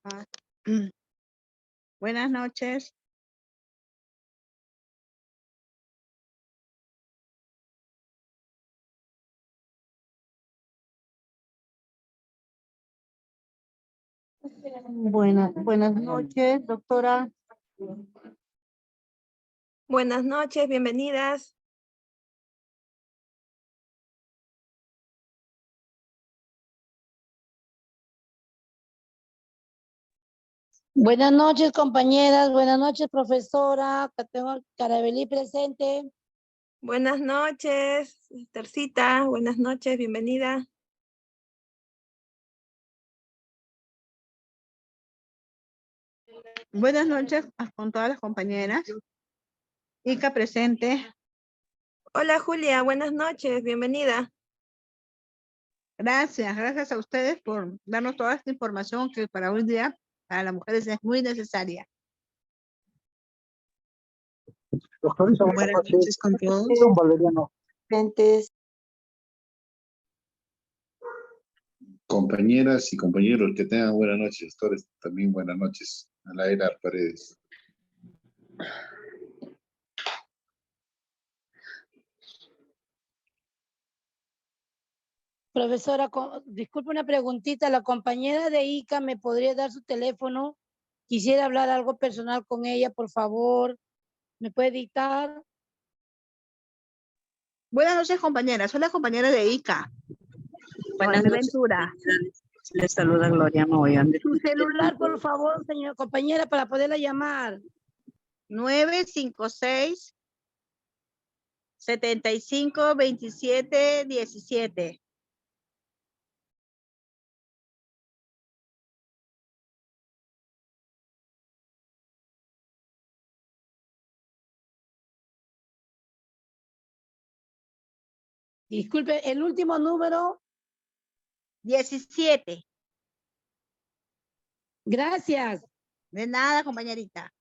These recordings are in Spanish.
Ah, Buenas noches. Buenas noches, doctora. Buenas noches, bienvenidas. Buenas noches, compañeras. Buenas noches, profesora. Acá tengo a Carabelí presente. Buenas noches, Tercita. Buenas noches, bienvenida. Buenas noches con todas las compañeras. Ica presente. Hola, Julia. Buenas noches, bienvenida. Gracias a ustedes por darnos toda esta información que para hoy día para las mujeres es muy necesaria. Doctorita, buenas noches con todos. Un valeriano. Compañeras y compañeros, que tengan buenas noches. Doctores, también buenas noches. A la era Paredes. Profesora, disculpe una preguntita. La compañera de ICA me podría dar su teléfono. Quisiera hablar algo personal con ella, por favor. ¿Me puede dictar? Buenas noches, compañeras. Soy la compañera de Ica. Buenas Noel noches. Ventura. Les saluda Gloria Mogollón. Su celular, por favor, señora compañera, para poderla llamar. 956 75 27 17. Disculpe, el último número. 17. Gracias. De nada, compañerita.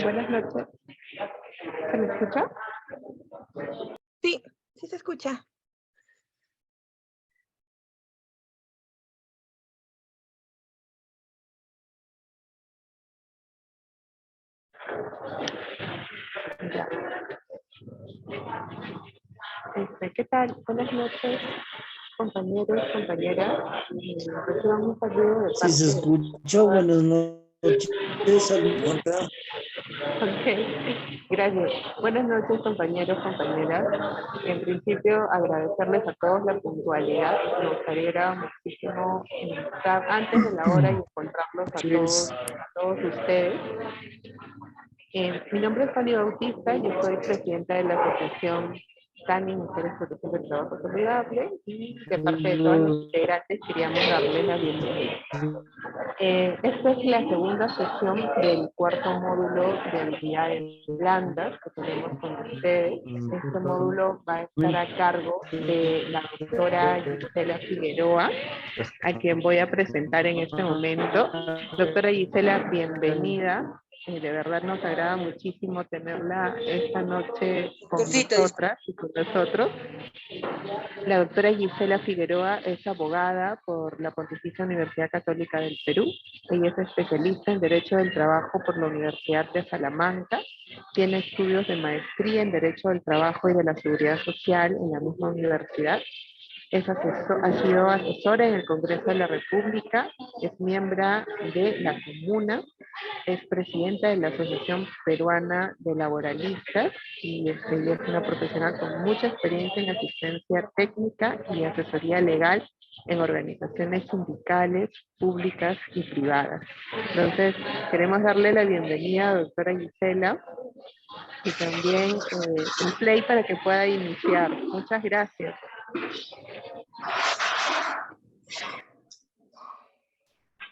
Buenas noches. ¿Se me escucha? Sí, sí se escucha. Ya. ¿Qué tal? Buenas noches, compañeros, compañeras. Reciban un saludo de Sí, se parte de... escuchó. Buenas noches. Alejandra. Ok, gracias. Buenas noches, compañeros, compañeras. En principio, agradecerles a todos la puntualidad. Nos alegra muchísimo estar antes de la hora y encontrarlos a todos ustedes. Mi nombre es Fanny Bautista, yo soy presidenta de la Asociación TANI Mujeres Protección del Trabajo Saludable y de parte de todas las integrantes queríamos darles la bienvenida. Esta es la segunda sesión del cuarto módulo de habilidades blandas que tenemos con ustedes. Este módulo va a estar a cargo de la doctora Gisela Figueroa, a quien voy a presentar en este momento. Doctora Gisela, bienvenida. De verdad nos agrada muchísimo tenerla esta noche con nosotras y con nosotros. La doctora Gisela Figueroa es abogada por la Pontificia Universidad Católica del Perú. Ella es especialista en Derecho del Trabajo por la Universidad de Salamanca. Tiene estudios de maestría en Derecho del Trabajo y de la Seguridad Social en la misma universidad. Ha sido asesora en el Congreso de la República, es miembro de la Comuna, es presidenta de la Asociación Peruana de Laboralistas y ella es una profesional con mucha experiencia en asistencia técnica y asesoría legal en organizaciones sindicales, públicas y privadas. Entonces, queremos darle la bienvenida a la doctora Gisela y también un play para que pueda iniciar. Muchas gracias.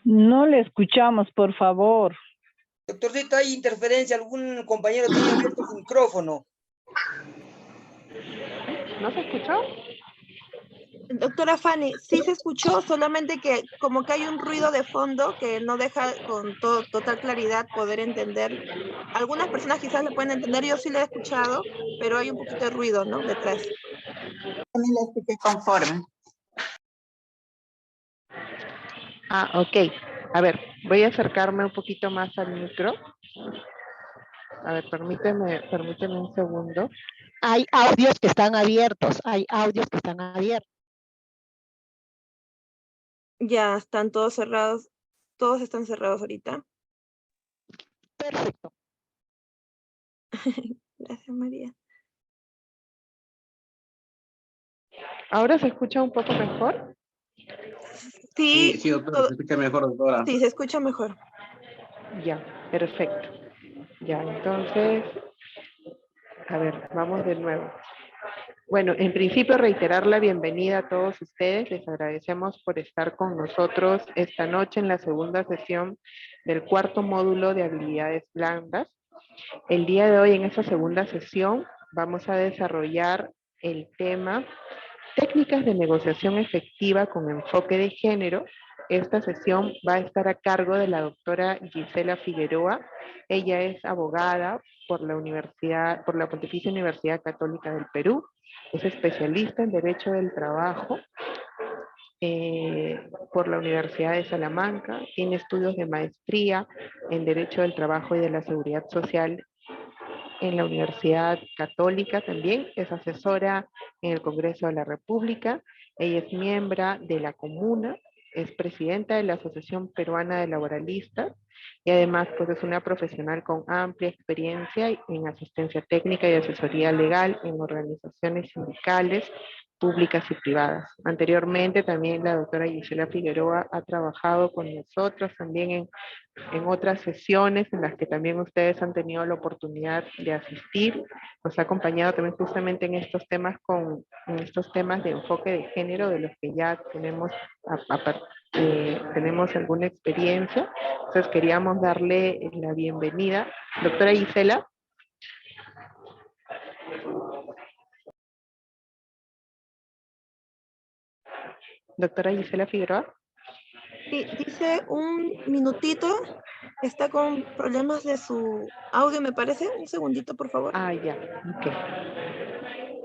No le escuchamos, por favor. Doctorcito, hay interferencia, algún compañero tiene abierto su micrófono. ¿No se escuchó? Doctora Fanny, sí se escuchó, solamente que como que hay un ruido de fondo que no deja con total claridad poder entender. Algunas personas quizás le pueden entender, yo sí le he escuchado, pero hay un poquito de ruido, ¿no? Detrás. También la escuché conforme. Ah, ok. A ver, voy a acercarme un poquito más al micro. A ver, permíteme un segundo. Hay audios que están abiertos, hay audios que están abiertos. Ya están todos cerrados, todos están cerrados ahorita. Perfecto. Gracias, María. ¿Ahora se escucha un poco mejor? Sí, Sí, doctora, se escucha mejor, doctora. sí, se escucha mejor. Ya, perfecto. Ya, entonces, a ver, vamos de nuevo. Bueno, en principio reiterar la bienvenida a todos ustedes. Les agradecemos por estar con nosotros esta noche en la segunda sesión del cuarto módulo de habilidades blandas. El día de hoy en esta segunda sesión vamos a desarrollar el tema técnicas de negociación efectiva con enfoque de género. Esta sesión va a estar a cargo de la doctora Gisela Figueroa. Ella es abogada por la Pontificia Universidad Católica del Perú. Es especialista en Derecho del Trabajo por la Universidad de Salamanca. Tiene estudios de maestría en Derecho del Trabajo y de la Seguridad Social en la Universidad Católica también, es asesora en el Congreso de la República, ella es miembro de la Comuna, es presidenta de la Asociación Peruana de Laboralistas y además pues es una profesional con amplia experiencia en asistencia técnica y asesoría legal en organizaciones sindicales, públicas y privadas. Anteriormente también la doctora Gisela Figueroa ha trabajado con nosotros también en otras sesiones en las que también ustedes han tenido la oportunidad de asistir. Nos ha acompañado también justamente en estos temas de enfoque de género de los que ya tenemos, tenemos alguna experiencia. Entonces queríamos darle la bienvenida. Doctora Gisela. Doctora Gisela Figueroa. Sí, dice un minutito. Está con problemas de su audio, me parece. Un segundito, por favor. Ah, ya, ok.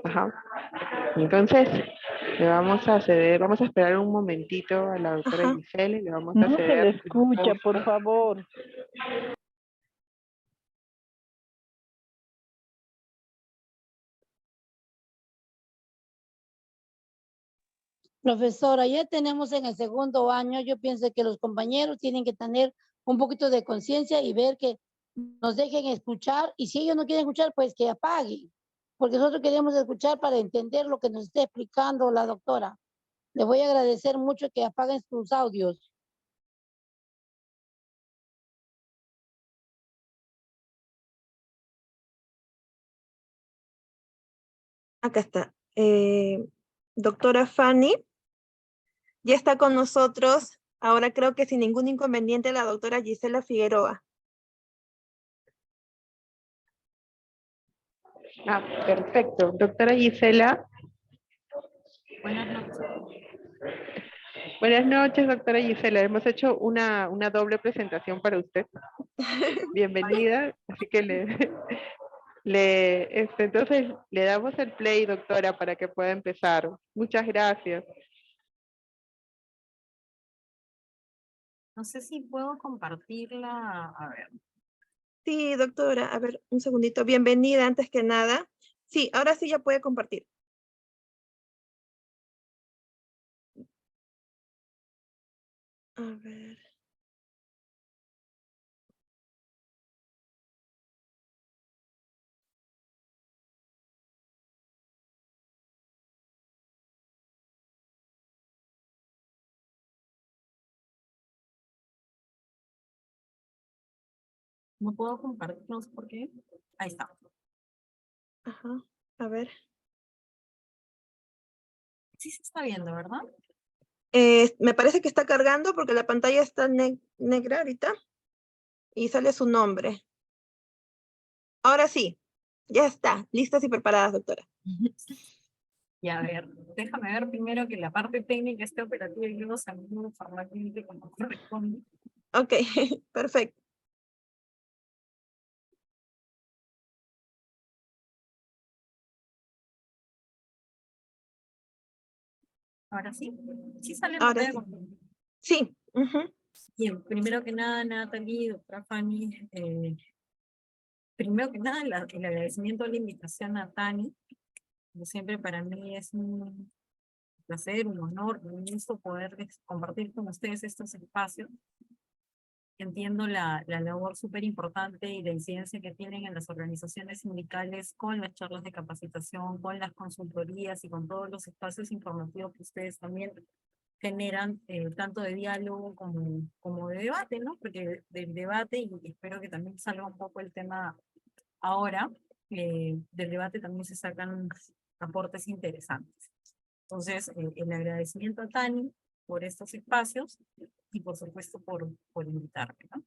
Ajá. Entonces, le vamos a ceder, vamos a esperar un momentito a la doctora Ajá. Giselle y le vamos a No se le ceder el escucha, por puesto. favor. Profesora, ya tenemos en el segundo año, yo pienso que los compañeros tienen que tener un poquito de conciencia y ver que nos dejen escuchar, y si ellos no quieren escuchar, pues que apaguen, porque nosotros queremos escuchar para entender lo que nos está explicando la doctora. Le voy a agradecer mucho que apaguen sus audios. Acá está. Doctora Fanny ya está con nosotros. Ahora creo que sin ningún inconveniente la doctora Gisela Figueroa. Ah, perfecto. Doctora Gisela. Buenas noches. Buenas noches, doctora Gisela. Hemos hecho una doble presentación para usted. Bienvenida. Así que entonces le damos el play, doctora, para que pueda empezar. Muchas gracias. No sé si puedo compartirla. A ver. Sí, doctora. A ver, un segundito. Bienvenida antes que nada. Sí, ahora sí ya puede compartir. A ver. No puedo compartir, no sé por qué. Ahí está. Ajá. A ver. Sí se está viendo, ¿verdad? Me parece que está cargando porque la pantalla está negra ahorita y sale su nombre. Ahora sí, ya está, listas y preparadas, doctora. Y a ver, déjame ver primero que la parte técnica esté operativa y luego salimos formalmente como corresponde. Ok, perfecto. Ahora sí. Sí sale en Ahora pantalla sí. completa. Sí. Bien, primero que nada, Natalie, doctora Fanny, primero que nada, el agradecimiento a la invitación a Tani. Como siempre, para mí es un placer, un honor, un gusto poder compartir con ustedes estos espacios. Entiendo la labor súper importante y la incidencia que tienen en las organizaciones sindicales con las charlas de capacitación, con las consultorías y con todos los espacios informativos que ustedes también generan, tanto de diálogo como de debate, ¿no? Porque del debate, y espero que también salga un poco el tema ahora, del debate también se sacan aportes interesantes. Entonces, el agradecimiento a Tani por estos espacios y por supuesto por invitarme, ¿no?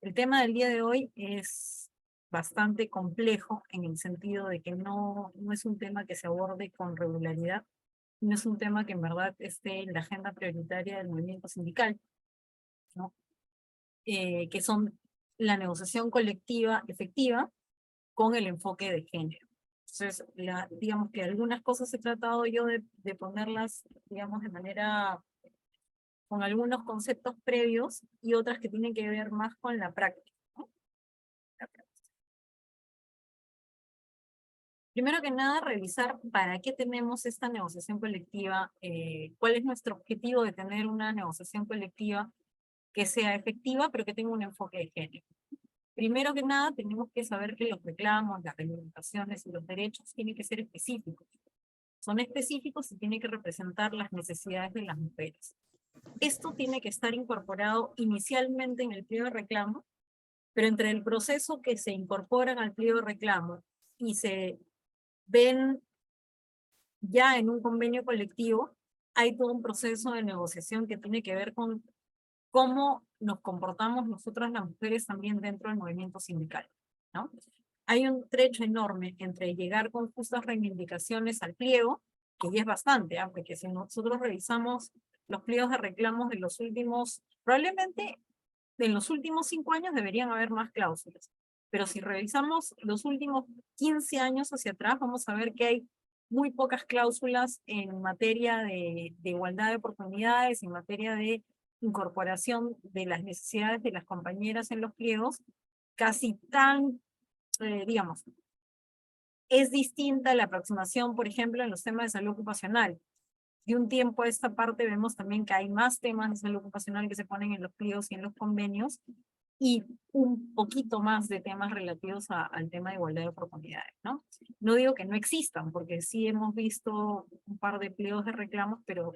El tema del día de hoy es bastante complejo en el sentido de que no es un tema que se aborde con regularidad, no es un tema que en verdad esté en la agenda prioritaria del movimiento sindical, ¿no? Que son la negociación colectiva efectiva con el enfoque de género. Entonces, digamos que algunas cosas he tratado yo de ponerlas, digamos, de manera, con algunos conceptos previos y otras que tienen que ver más con la práctica, ¿no? Primero que nada, revisar para qué tenemos esta negociación colectiva, cuál es nuestro objetivo de tener una negociación colectiva que sea efectiva, pero que tenga un enfoque de género. Primero que nada, tenemos que saber que los reclamos, las reivindicaciones y los derechos tienen que ser específicos. Son específicos y tienen que representar las necesidades de las mujeres. Esto tiene que estar incorporado inicialmente en el pliego de reclamo, pero entre el proceso que se incorporan al pliego de reclamo y se ven ya en un convenio colectivo, hay todo un proceso de negociación que tiene que ver con cómo nos comportamos nosotras las mujeres también dentro del movimiento sindical, ¿no? Hay un trecho enorme entre llegar con justas reivindicaciones al pliego, que ya es bastante, porque si nosotros revisamos los pliegos de reclamos de los últimos, probablemente en los últimos 5 años deberían haber más cláusulas. Pero si revisamos los últimos 15 años hacia atrás, vamos a ver que hay muy pocas cláusulas en materia de igualdad de oportunidades, en materia de incorporación de las necesidades de las compañeras en los pliegos, casi tan, digamos, es distinta la aproximación, por ejemplo, en los temas de salud ocupacional. De un tiempo a esta parte vemos también que hay más temas de salud ocupacional que se ponen en los pliegos y en los convenios, y un poquito más de temas relativos al tema de igualdad de oportunidades, ¿no? No digo que no existan, porque sí hemos visto un par de pliegos de reclamos, pero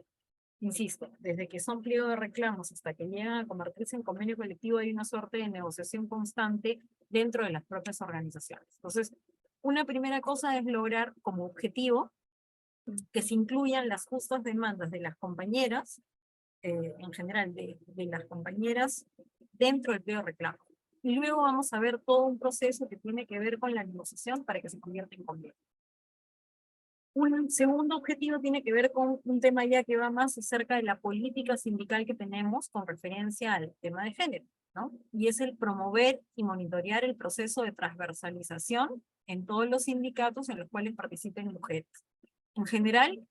insisto, desde que son pliegos de reclamos hasta que llegan a convertirse en convenio colectivo hay una suerte de negociación constante dentro de las propias organizaciones. Entonces, una primera cosa es lograr como objetivo que se incluyan las justas demandas de las compañeras, en general de las compañeras, dentro del pliego de reclamo. Y luego vamos a ver todo un proceso que tiene que ver con la negociación para que se convierta en convenio. Un segundo objetivo tiene que ver con un tema ya que va más acerca de la política sindical que tenemos con referencia al tema de género, ¿no? Y es el promover y monitorear el proceso de transversalización en todos los sindicatos en los cuales participen mujeres. En general,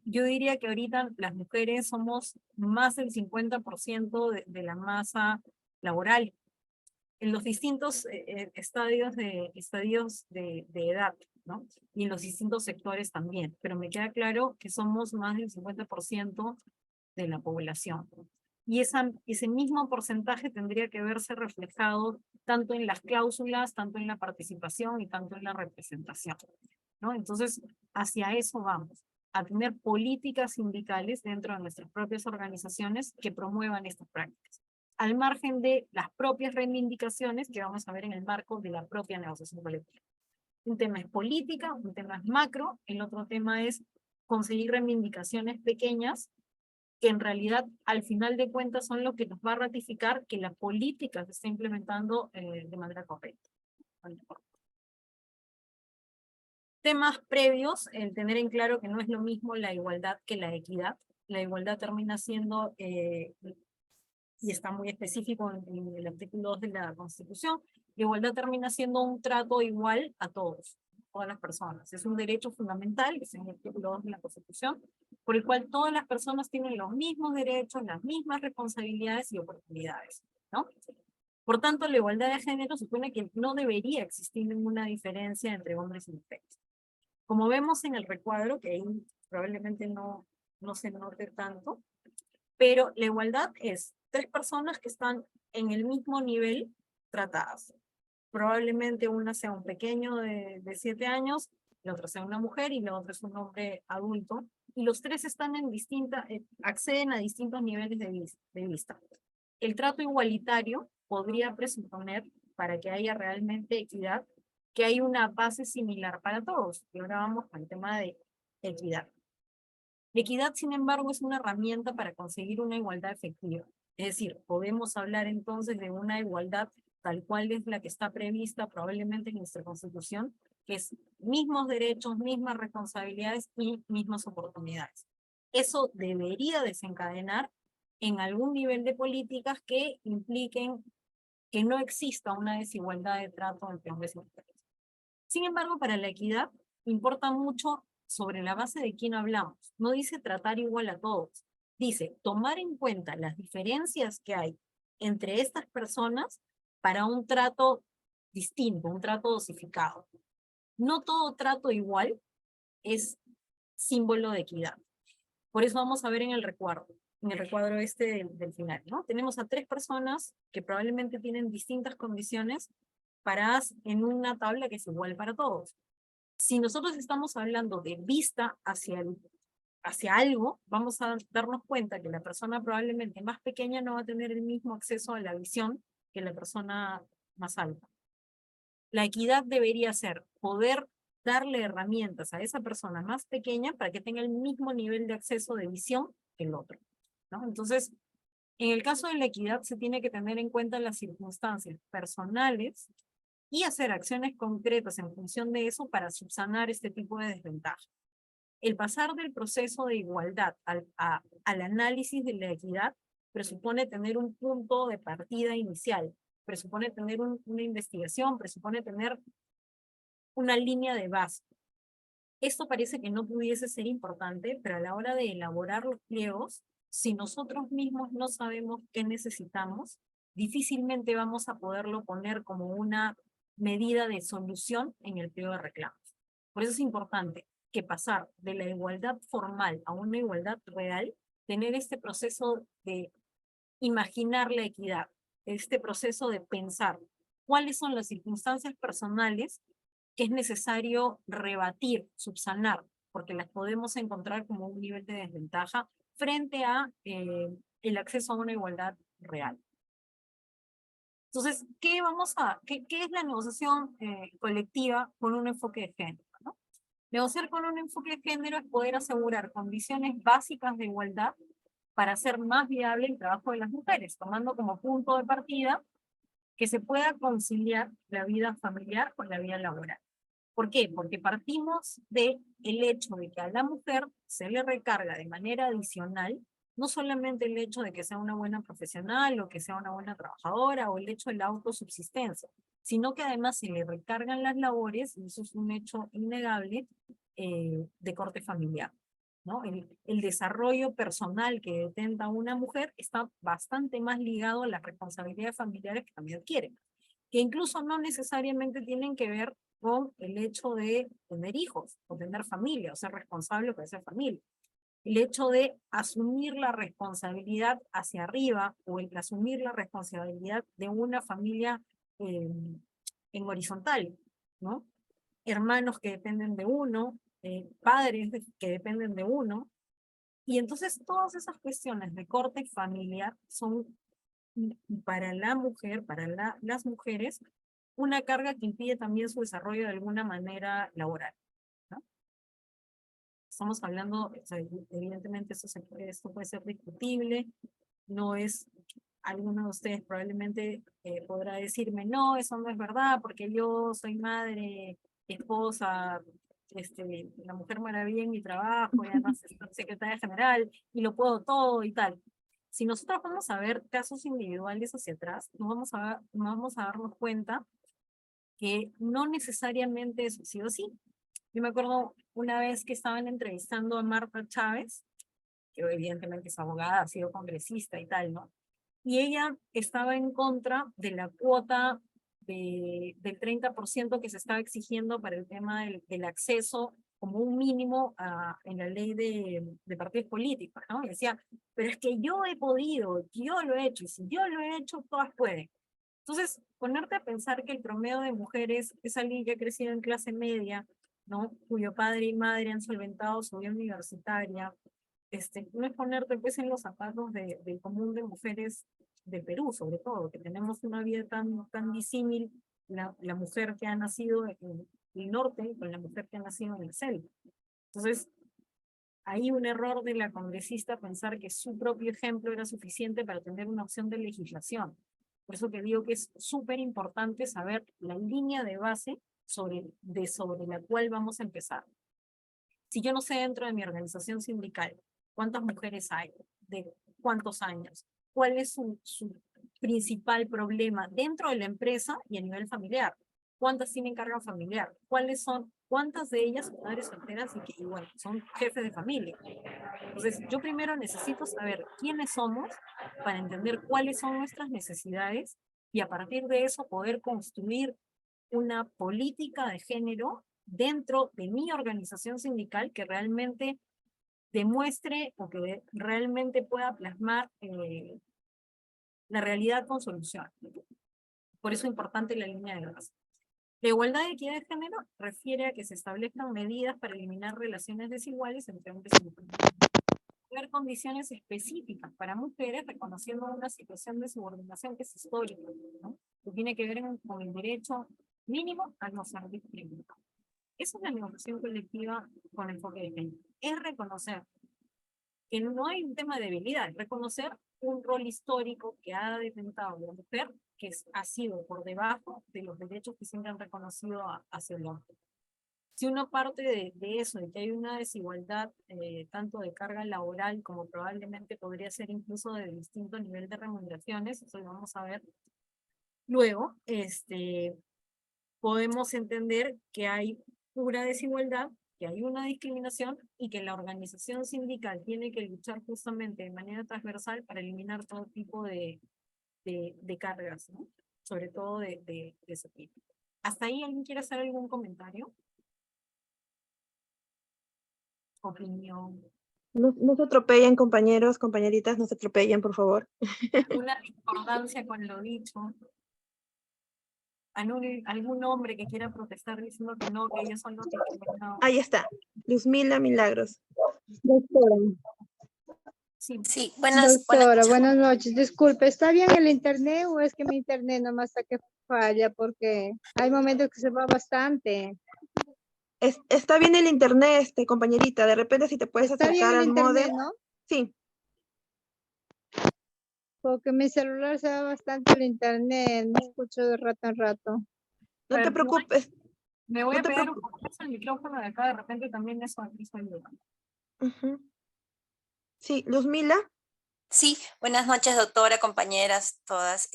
yo diría que ahorita las mujeres somos más del 50% de la masa laboral en los distintos estadios de edad, ¿no? Y en los distintos sectores también, pero me queda claro que somos más del 50% de la población. Y ese mismo porcentaje tendría que verse reflejado tanto en las cláusulas, tanto en la participación y tanto en la representación, ¿no? Entonces, hacia eso vamos, a tener políticas sindicales dentro de nuestras propias organizaciones que promuevan estas prácticas, al margen de las propias reivindicaciones que vamos a ver en el marco de la propia negociación colectiva. Un tema es política, un tema es macro, el otro tema es conseguir reivindicaciones pequeñas que en realidad al final de cuentas son lo que nos va a ratificar que la política se está implementando de manera correcta. Temas previos, el tener en claro que no es lo mismo la igualdad que la equidad. La igualdad termina siendo, y está muy específico en el artículo 2 de la Constitución, la igualdad termina siendo un trato igual a todas las personas. Es un derecho fundamental, que es en el artículo 2 de la Constitución, por el cual todas las personas tienen los mismos derechos, las mismas responsabilidades y oportunidades, ¿no? Por tanto, la igualdad de género supone que no debería existir ninguna diferencia entre hombres y mujeres. Como vemos en el recuadro, que ahí probablemente no se note tanto, pero la igualdad es 3 personas que están en el mismo nivel tratadas. Probablemente una sea un pequeño de 7 años, la otra sea una mujer y la otra es un hombre adulto, y los 3 están en acceden a distintos niveles de vista. El trato igualitario podría presuponer, para que haya realmente equidad, que hay una base similar para todos. Y ahora vamos al tema de equidad. La equidad, sin embargo, es una herramienta para conseguir una igualdad efectiva. Es decir, podemos hablar entonces de una igualdad tal cual es la que está prevista probablemente en nuestra Constitución, que es mismos derechos, mismas responsabilidades y mismas oportunidades. Eso debería desencadenar en algún nivel de políticas que impliquen que no exista una desigualdad de trato entre hombres y mujeres. Sin embargo, para la equidad importa mucho sobre la base de quién hablamos. No dice tratar igual a todos. Dice tomar en cuenta las diferencias que hay entre estas personas para un trato distinto, un trato dosificado. No todo trato igual es símbolo de equidad. Por eso vamos a ver en el recuadro este del final, ¿no? Tenemos a 3 personas que probablemente tienen distintas condiciones paradas en una tabla que es igual para todos. Si nosotros estamos hablando de vista hacia algo, vamos a darnos cuenta que la persona probablemente más pequeña no va a tener el mismo acceso a la visión que la persona más alta. La equidad debería ser poder darle herramientas a esa persona más pequeña para que tenga el mismo nivel de acceso de visión que el otro, ¿no? Entonces, en el caso de la equidad se tiene que tener en cuenta las circunstancias personales y hacer acciones concretas en función de eso para subsanar este tipo de desventaja. El pasar del proceso de igualdad al análisis de la equidad presupone tener un punto de partida inicial, presupone tener una investigación, presupone tener una línea de base. Esto parece que no pudiese ser importante, pero a la hora de elaborar los pliegos, si nosotros mismos no sabemos qué necesitamos, difícilmente vamos a poderlo poner como una medida de solución en el pliego de reclamos. Por eso es importante que pasar de la igualdad formal a una igualdad real, tener este proceso de imaginar la equidad, este proceso de pensar cuáles son las circunstancias personales que es necesario rebatir, subsanar, porque las podemos encontrar como un nivel de desventaja frente a el acceso a una igualdad real. Entonces, ¿qué es la negociación colectiva con un enfoque de género, ¿no? Negociar con un enfoque de género es poder asegurar condiciones básicas de igualdad para hacer más viable el trabajo de las mujeres, tomando como punto de partida que se pueda conciliar la vida familiar con la vida laboral. ¿Por qué? Porque partimos del hecho de que a la mujer se le recarga de manera adicional no solamente el hecho de que sea una buena profesional o que sea una buena trabajadora o el hecho de la autosubsistencia, sino que además se le recargan las labores, y eso es un hecho innegable, de corte familiar, ¿no? El desarrollo personal que detenta una mujer está bastante más ligado a las responsabilidades familiares que también adquieren, que incluso no necesariamente tienen que ver con el hecho de tener hijos, o tener familia, o ser responsable o ser familia. El hecho de asumir la responsabilidad hacia arriba, o el asumir la responsabilidad de una familia en horizontal, ¿no? Hermanos que dependen de uno, padres que dependen de uno, y entonces todas esas cuestiones de corte familiar son para la mujer, para las mujeres, una carga que impide también su desarrollo de alguna manera laboral, ¿no? Estamos hablando, o sea, evidentemente esto puede ser discutible, no es, alguno de ustedes probablemente podrá decirme, no, eso no es verdad, porque yo soy madre, esposa, la mujer maravilla en mi trabajo, y además soy secretaria general, y lo puedo todo y tal. Si nosotros vamos a ver casos individuales hacia atrás, nos vamos a darnos cuenta que no necesariamente eso ha sido así. Yo me acuerdo una vez que estaban entrevistando a Marta Chávez, que evidentemente es abogada, ha sido congresista y tal, ¿no? Y ella estaba en contra de la cuota del 30% que se estaba exigiendo para el tema del acceso como un mínimo en la ley de partidos políticos, ¿no? Y decía, pero es que yo he podido, yo lo he hecho, y si yo lo he hecho, todas pueden. Entonces, ponerte a pensar que el promedio de mujeres es alguien que ha crecido en clase media, ¿no? Cuyo padre y madre han solventado su vida universitaria, no es ponerte pues en los zapatos del común de mujeres del Perú, sobre todo, que tenemos una vida tan disímil, la mujer que ha nacido en el norte con la mujer que ha nacido en la selva. Entonces, hay un error de la congresista pensar que su propio ejemplo era suficiente para tener una opción de legislación. Por eso que digo que es súper importante saber la línea de base sobre la cual vamos a empezar. Si yo no sé dentro de mi organización sindical cuántas mujeres hay, de cuántos años, cuál es su principal problema dentro de la empresa y a nivel familiar, cuántas tienen carga familiar, cuántas de ellas son madres solteras y bueno, son jefes de familia. Entonces, yo primero necesito saber quiénes somos para entender cuáles son nuestras necesidades y a partir de eso poder construir una política de género dentro de mi organización sindical que realmente demuestre o que realmente pueda plasmar la realidad con solución. Por eso es importante la línea de base. La igualdad y equidad de género refiere a que se establezcan medidas para eliminar relaciones desiguales entre hombres y mujeres. Ver condiciones específicas para mujeres, reconociendo una situación de subordinación que es histórica, ¿no? Que tiene que ver con el derecho mínimo a no ser discriminado. Esa es la negociación colectiva con enfoque de género. Es reconocer que no hay un tema de debilidad, es reconocer un rol histórico que ha detentado la mujer, que ha sido por debajo de los derechos que siempre han reconocido hacia el hombre. Si uno parte de eso, de que hay una desigualdad tanto de carga laboral como probablemente podría ser incluso de distinto nivel de remuneraciones, eso lo vamos a ver luego, podemos entender que hay pura desigualdad, que hay una discriminación y que la organización sindical tiene que luchar justamente de manera transversal para eliminar todo tipo de cargas, ¿no? Sobre todo de ese tipo. ¿Hasta ahí alguien quiere hacer algún comentario? Opinión. No se atropellen, compañeros, compañeritas, no se atropellen, por favor. Una discordancia con lo dicho. ¿Algún hombre que quiera protestar diciendo que no, que ellos son los discriminados? Ahí está, Luzmila Milagros. Doctora, Sí, doctora, buenas noches. Disculpe, ¿está bien el internet o es que mi internet nomás está que falla? Porque hay momentos que se va bastante. Está bien el internet, compañerita. De repente si te puedes Está bien acercar el al internet, módem. ¿no? Sí. Porque mi celular se va bastante el internet, no escucho de rato en rato. No te preocupes. Me voy a pegar un poco más el micrófono de acá, de repente también eso ayuda. Sí, Luzmila. Sí, buenas noches, doctora, compañeras, todas.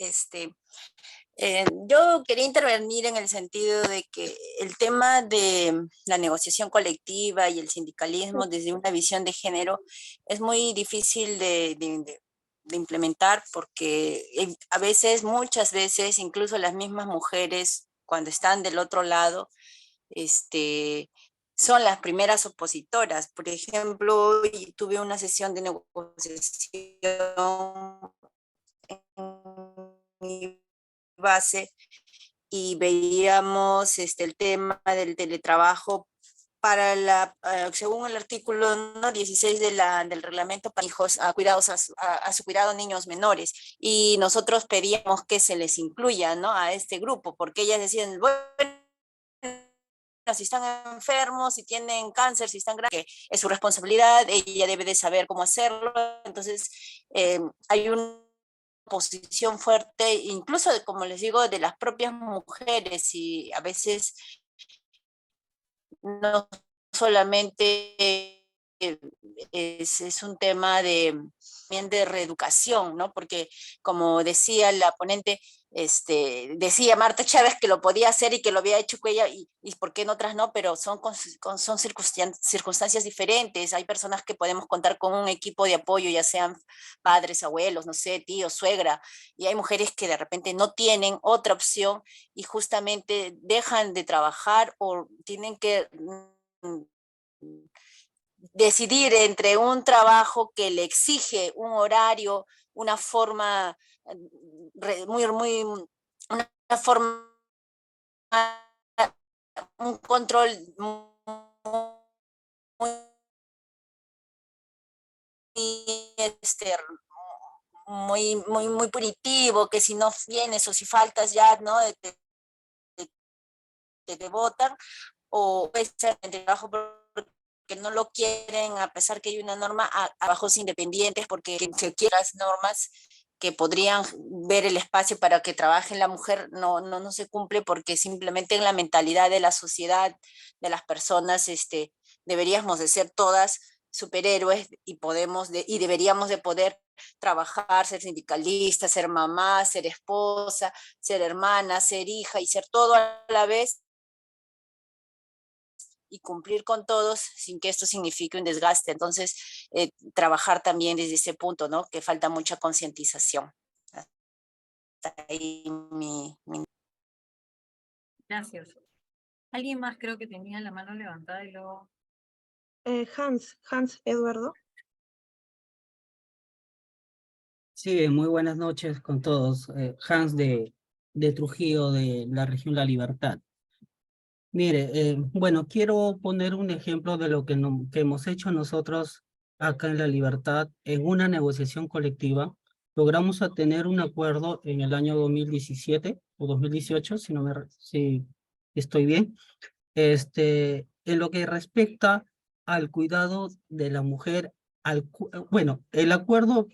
Yo quería intervenir en el sentido de que el tema de la negociación colectiva y el sindicalismo desde una visión de género es muy difícil de implementar porque a veces, muchas veces, incluso las mismas mujeres, cuando están del otro lado, son las primeras opositoras. Por ejemplo, tuve una sesión de negociación en mi base y veíamos el tema del teletrabajo para según el artículo 16 del reglamento para hijos a su cuidado niños menores, y nosotros pedíamos que se les incluya, ¿no?, a este grupo, porque ellas decían, bueno, si están enfermos, si tienen cáncer, si están graves, es su responsabilidad, ella debe de saber cómo hacerlo. Entonces hay una posición fuerte, incluso como les digo, de las propias mujeres, y a veces no solamente es un tema también de reeducación, ¿no? Porque como decía la ponente, decía Marta Chávez que lo podía hacer y que lo había hecho ella, y por qué en otras no, pero son circunstancias diferentes. Hay personas que podemos contar con un equipo de apoyo, ya sean padres, abuelos, no sé, tíos, suegra, y hay mujeres que de repente no tienen otra opción y justamente dejan de trabajar o tienen que decidir entre un trabajo que le exige un horario, una forma una forma, un control muy punitivo, que si no vienes o si faltas ya, ¿no?, te botan, o puede ser en trabajo porque no lo quieren, a pesar que hay una norma, a trabajos independientes, porque se quieren las normas que podrían ver el espacio para que trabaje la mujer, no se cumple, porque simplemente en la mentalidad de la sociedad, de las personas, deberíamos de ser todas superhéroes y deberíamos de poder trabajar, ser sindicalista, ser mamá, ser esposa, ser hermana, ser hija y ser todo a la vez, y cumplir con todos sin que esto signifique un desgaste. Entonces, trabajar también desde ese punto, ¿no?, que falta mucha concientización. Hasta ahí mi... Gracias. ¿Alguien más creo que tenía la mano levantada y luego? Hans Eduardo. Sí, muy buenas noches con todos. Hans de Trujillo, de la región La Libertad. Mire, bueno, quiero poner un ejemplo de lo que hemos hecho nosotros acá en La Libertad en una negociación colectiva. Logramos a tener un acuerdo en el año 2017 o 2018, si estoy bien, en lo que respecta al cuidado de la mujer. Bueno, el acuerdo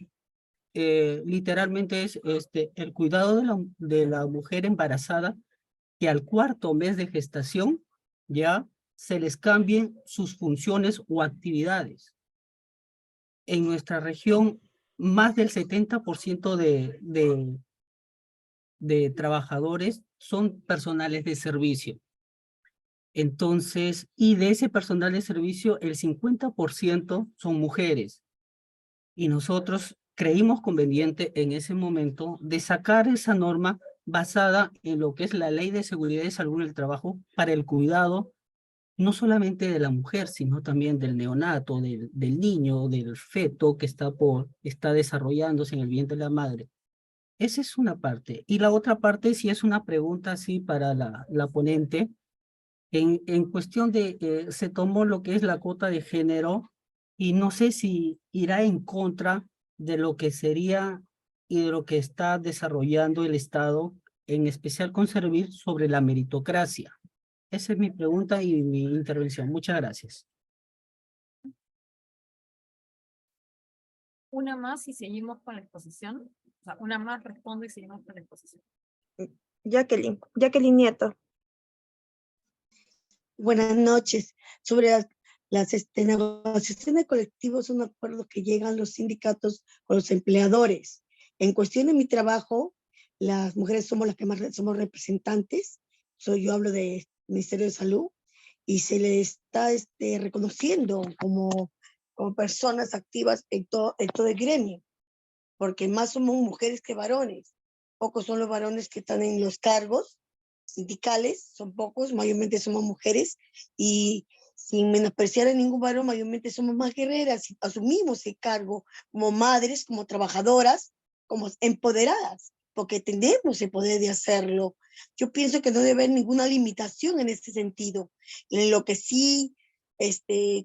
literalmente es el cuidado de la mujer embarazada, que al 4.º mes de gestación ya se les cambien sus funciones o actividades. En nuestra región, más del 70% de trabajadores son personales de servicio. Entonces, y de ese personal de servicio, el 50% son mujeres. Y nosotros creímos conveniente en ese momento de sacar esa norma basada en lo que es la Ley de Seguridad y Salud en el Trabajo para el cuidado no solamente de la mujer, sino también del neonato, del niño, del feto que está desarrollándose en el vientre de la madre. Esa es una parte. Y la otra parte sí es una pregunta así para la ponente. En cuestión de, se tomó lo que es la cuota de género y no sé si irá en contra de lo que sería y de lo que está desarrollando el Estado, en especial con servir sobre la meritocracia. Esa es mi pregunta y mi intervención. Muchas gracias. Una más y seguimos con la exposición. O sea, una más responde y seguimos con la exposición. Jacqueline Nieto. Buenas noches. Sobre las negociaciones colectivas, son acuerdos que llegan los sindicatos con los empleadores. En cuestión de mi trabajo, las mujeres somos las que más somos representantes. Yo hablo del Ministerio de Salud y se les está reconociendo como personas activas en todo el gremio, porque más somos mujeres que varones. Pocos son los varones que están en los cargos sindicales, son pocos, mayormente somos mujeres, y sin menospreciar a ningún varón, mayormente somos más guerreras y asumimos el cargo como madres, como trabajadoras, como empoderadas, porque tenemos el poder de hacerlo. Yo pienso que no debe haber ninguna limitación en este sentido. En lo que sí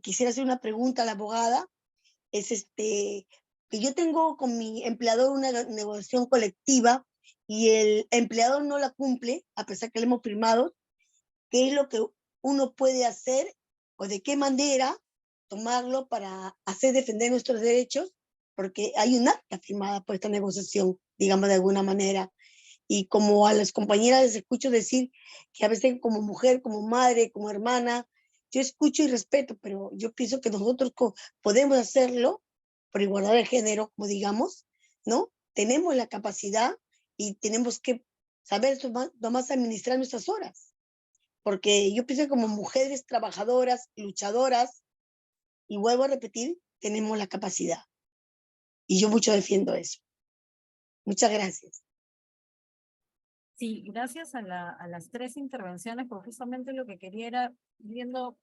quisiera hacer una pregunta a la abogada es que yo tengo con mi empleador una negociación colectiva y el empleador no la cumple, a pesar que le hemos firmado. ¿Qué es lo que uno puede hacer o de qué manera tomarlo para hacer defender nuestros derechos? Porque hay un acta firmada por esta negociación, digamos de alguna manera. Y como a las compañeras les escucho decir que a veces como mujer, como madre, como hermana, yo escucho y respeto, pero yo pienso que nosotros podemos hacerlo por igualdad de género, como digamos, ¿no? Tenemos la capacidad y tenemos que saber nomás administrar nuestras horas. Porque yo pienso que como mujeres trabajadoras, luchadoras, y vuelvo a repetir, tenemos la capacidad. Y yo mucho defiendo eso. Muchas gracias. Sí, gracias a las tres intervenciones, porque justamente lo que quería era viendo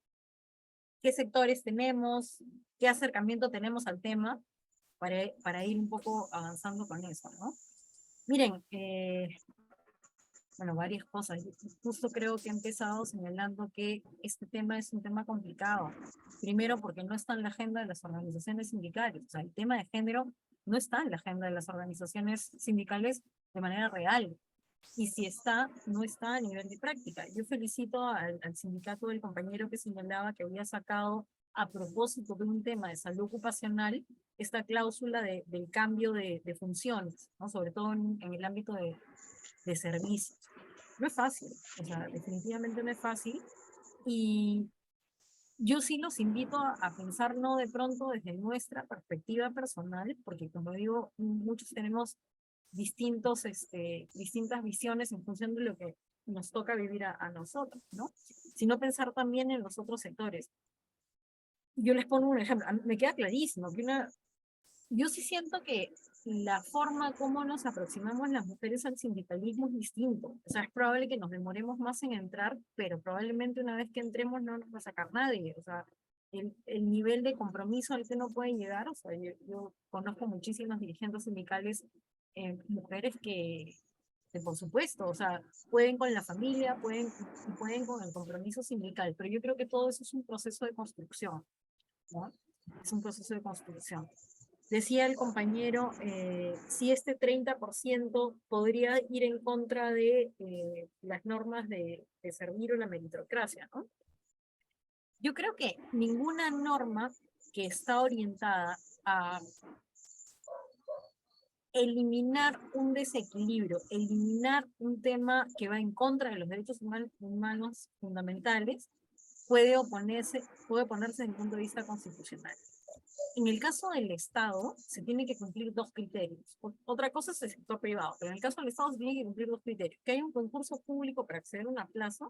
qué sectores tenemos, qué acercamiento tenemos al tema, para ir un poco avanzando con eso, ¿no? Miren, bueno, varias cosas. Yo justo creo que he empezado señalando que este tema es un tema complicado. Primero, porque no está en la agenda de las organizaciones sindicales. O sea, el tema de género no está en la agenda de las organizaciones sindicales de manera real. Y si está, no está a nivel de práctica. Yo felicito al sindicato del compañero que señalaba que había sacado a propósito de un tema de salud ocupacional esta cláusula del cambio de funciones, ¿no? Sobre todo en el ámbito de servicios. No es fácil, o sea, definitivamente no es fácil. Y yo sí los invito a pensar no de pronto desde nuestra perspectiva personal, porque como digo, muchos tenemos distintas visiones en función de lo que nos toca vivir a nosotros, ¿no? Sino pensar también en los otros sectores. Yo les pongo un ejemplo, me queda clarísimo, que yo sí siento que la forma como nos aproximamos las mujeres al sindicalismo es distinto. O sea, es probable que nos demoremos más en entrar, pero probablemente una vez que entremos no nos va a sacar nadie. O sea, el nivel de compromiso al que uno puede llegar, o sea, yo conozco muchísimas dirigentes sindicales, mujeres que por supuesto, o sea, pueden con la familia, pueden con el compromiso sindical, pero yo creo que todo eso es un proceso de construcción, ¿no? Es un proceso de construcción. Decía el compañero, si este 30% podría ir en contra de las normas de servir o la meritocracia, ¿no? Yo creo que ninguna norma que está orientada a eliminar un desequilibrio, eliminar un tema que va en contra de los derechos humanos fundamentales, puede ponerse desde el punto de vista constitucional. En el caso del Estado, se tiene que cumplir dos criterios. Otra cosa es el sector privado, pero en el caso del Estado se tiene que cumplir dos criterios. Que haya un concurso público para acceder a una plaza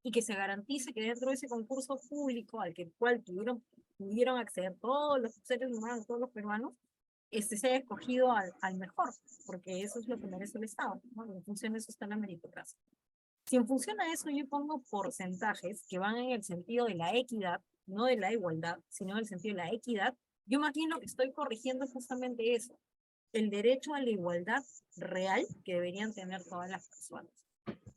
y que se garantice que dentro de ese concurso público al cual pudieron acceder todos los seres humanos, todos los peruanos, se haya escogido al mejor, porque eso es lo que merece el Estado, ¿no? En función de eso está la meritocracia. Si en función a eso yo pongo porcentajes que van en el sentido de la equidad, no de la igualdad, sino en el sentido de la equidad, yo imagino que estoy corrigiendo justamente eso, el derecho a la igualdad real que deberían tener todas las personas.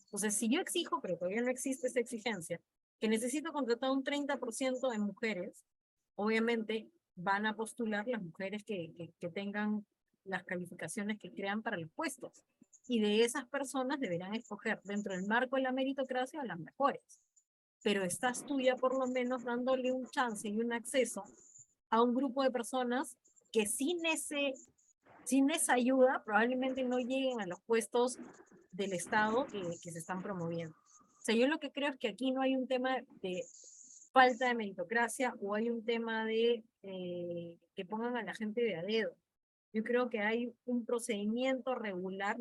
Entonces, si yo exijo, pero todavía no existe esa exigencia, que necesito contratar un 30% de mujeres, obviamente van a postular las mujeres que tengan las calificaciones que crean para los puestos. Y de esas personas deberán escoger dentro del marco de la meritocracia a las mejores. Pero estás tú ya por lo menos dándole un chance y un acceso a un grupo de personas que sin esa ayuda probablemente no lleguen a los puestos del Estado que se están promoviendo. O sea, yo lo que creo es que aquí no hay un tema de falta de meritocracia o hay un tema de que pongan a la gente de a dedo. Yo creo que hay un procedimiento regular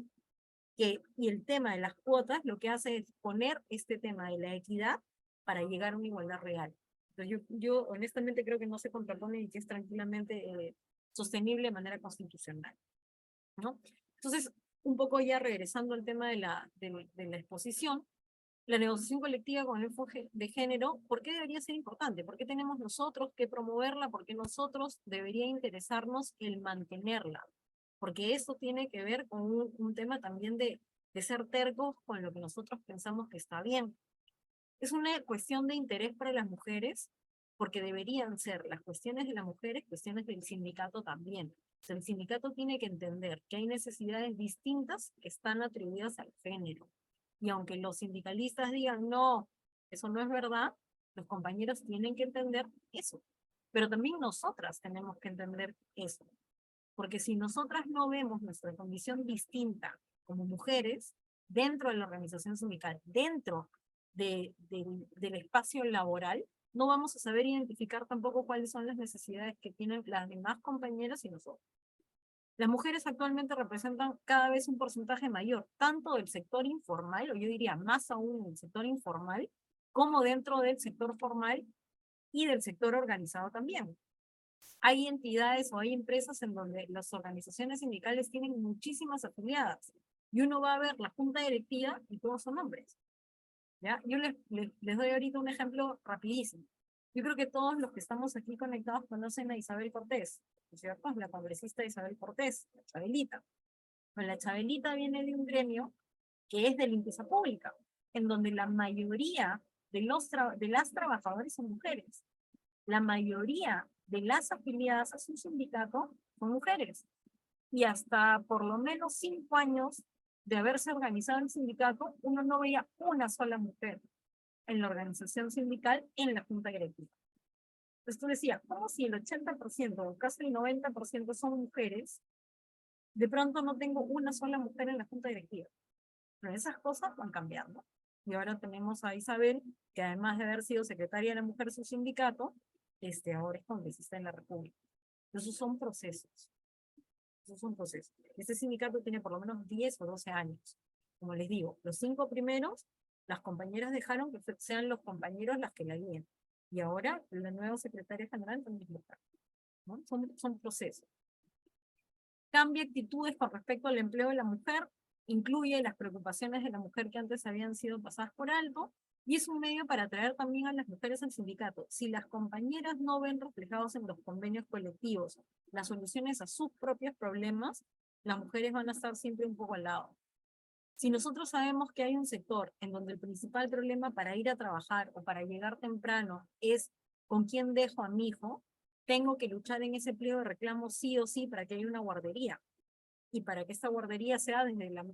y el tema de las cuotas lo que hace es poner este tema de la equidad para llegar a una igualdad real. Entonces yo honestamente creo que no se contrapone y que es tranquilamente sostenible de manera constitucional, ¿no? Entonces, un poco ya regresando al tema de la exposición, la negociación colectiva con el enfoque de género, ¿por qué debería ser importante? ¿Por qué tenemos nosotros que promoverla? ¿Por qué nosotros debería interesarnos el mantenerla? Porque eso tiene que ver con un tema también de ser tercos con lo que nosotros pensamos que está bien. Es una cuestión de interés para las mujeres, porque deberían ser las cuestiones de las mujeres cuestiones del sindicato también. O sea, el sindicato tiene que entender que hay necesidades distintas que están atribuidas al género. Y aunque los sindicalistas digan, no, eso no es verdad, los compañeros tienen que entender eso. Pero también nosotras tenemos que entender eso. Porque si nosotras no vemos nuestra condición distinta como mujeres dentro de la organización sindical, dentro del espacio laboral, no vamos a saber identificar tampoco cuáles son las necesidades que tienen las demás compañeras y nosotros. Las mujeres actualmente representan cada vez un porcentaje mayor, tanto del sector informal, o yo diría más aún del sector informal, como dentro del sector formal y del sector organizado también. Hay entidades o hay empresas en donde las organizaciones sindicales tienen muchísimas afiliadas y uno va a ver la junta directiva y todos son hombres. ¿Ya? Yo les doy ahorita un ejemplo rapidísimo. Yo creo que todos los que estamos aquí conectados conocen a Isabel Cortés, ¿no es cierto? La congresista Isabel Cortés, la Chabelita. Bueno, la Chabelita viene de un gremio que es de limpieza pública, en donde la mayoría de las trabajadoras son mujeres. La mayoría de las afiliadas a su sindicato son mujeres. Y hasta por lo menos 5 años de haberse organizado el sindicato, uno no veía una sola mujer en la organización sindical en la junta directiva. Entonces tú decías, ¿cómo si el 80% o casi el 90% son mujeres? De pronto no tengo una sola mujer en la junta directiva. Pero esas cosas van cambiando. Y ahora tenemos a Isabel, que además de haber sido secretaria de la mujer de su sindicato, ahora es congresista en la República. Esos son procesos. Esos son procesos. Este sindicato tiene por lo menos 10 o 12 años. Como les digo, los 5 primeros, las compañeras dejaron que sean los compañeros las que la guíen. Y ahora la nueva secretaria general también es mujer, ¿no? Son procesos. Cambia actitudes con respecto al empleo de la mujer, incluye las preocupaciones de la mujer que antes habían sido pasadas por alto, y es un medio para atraer también a las mujeres al sindicato. Si las compañeras no ven reflejados en los convenios colectivos las soluciones a sus propios problemas, las mujeres van a estar siempre un poco al lado. Si nosotros sabemos que hay un sector en donde el principal problema para ir a trabajar o para llegar temprano es con quién dejo a mi hijo, tengo que luchar en ese pliego de reclamos sí o sí para que haya una guardería. Y para que esta guardería sea desde la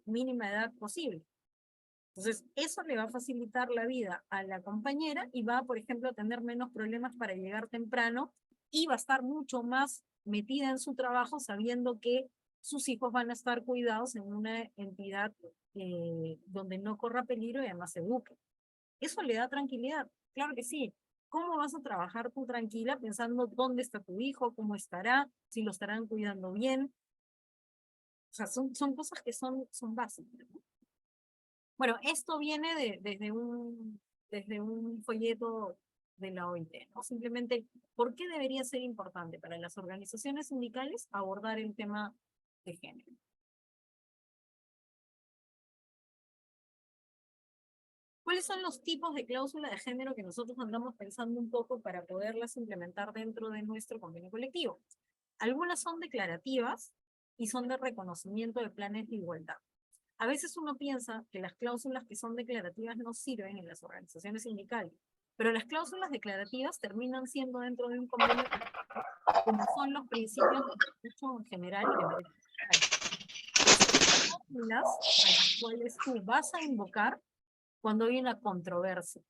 mínima edad posible. Entonces, eso le va a facilitar la vida a la compañera y va, por ejemplo, a tener menos problemas para llegar temprano y va a estar mucho más metida en su trabajo sabiendo que sus hijos van a estar cuidados en una entidad donde no corra peligro y además se eduque. Eso le da tranquilidad. Claro que sí. ¿Cómo vas a trabajar tú tranquila pensando dónde está tu hijo, cómo estará, si lo estarán cuidando bien? O sea, son cosas que son básicas, ¿no? Bueno, esto viene desde un folleto de la OIT, ¿no? Simplemente, ¿por qué debería ser importante para las organizaciones sindicales abordar el tema de género? ¿Cuáles son los tipos de cláusula de género que nosotros andamos pensando un poco para poderlas implementar dentro de nuestro convenio colectivo? Algunas son declarativas y son de reconocimiento de planes de igualdad. A veces uno piensa que las cláusulas que son declarativas no sirven en las organizaciones sindicales, pero las cláusulas declarativas terminan siendo dentro de un convenio como son los principios de derecho en general y de derecho social. Fórmulas a las cuales tú vas a invocar cuando hay una controversia.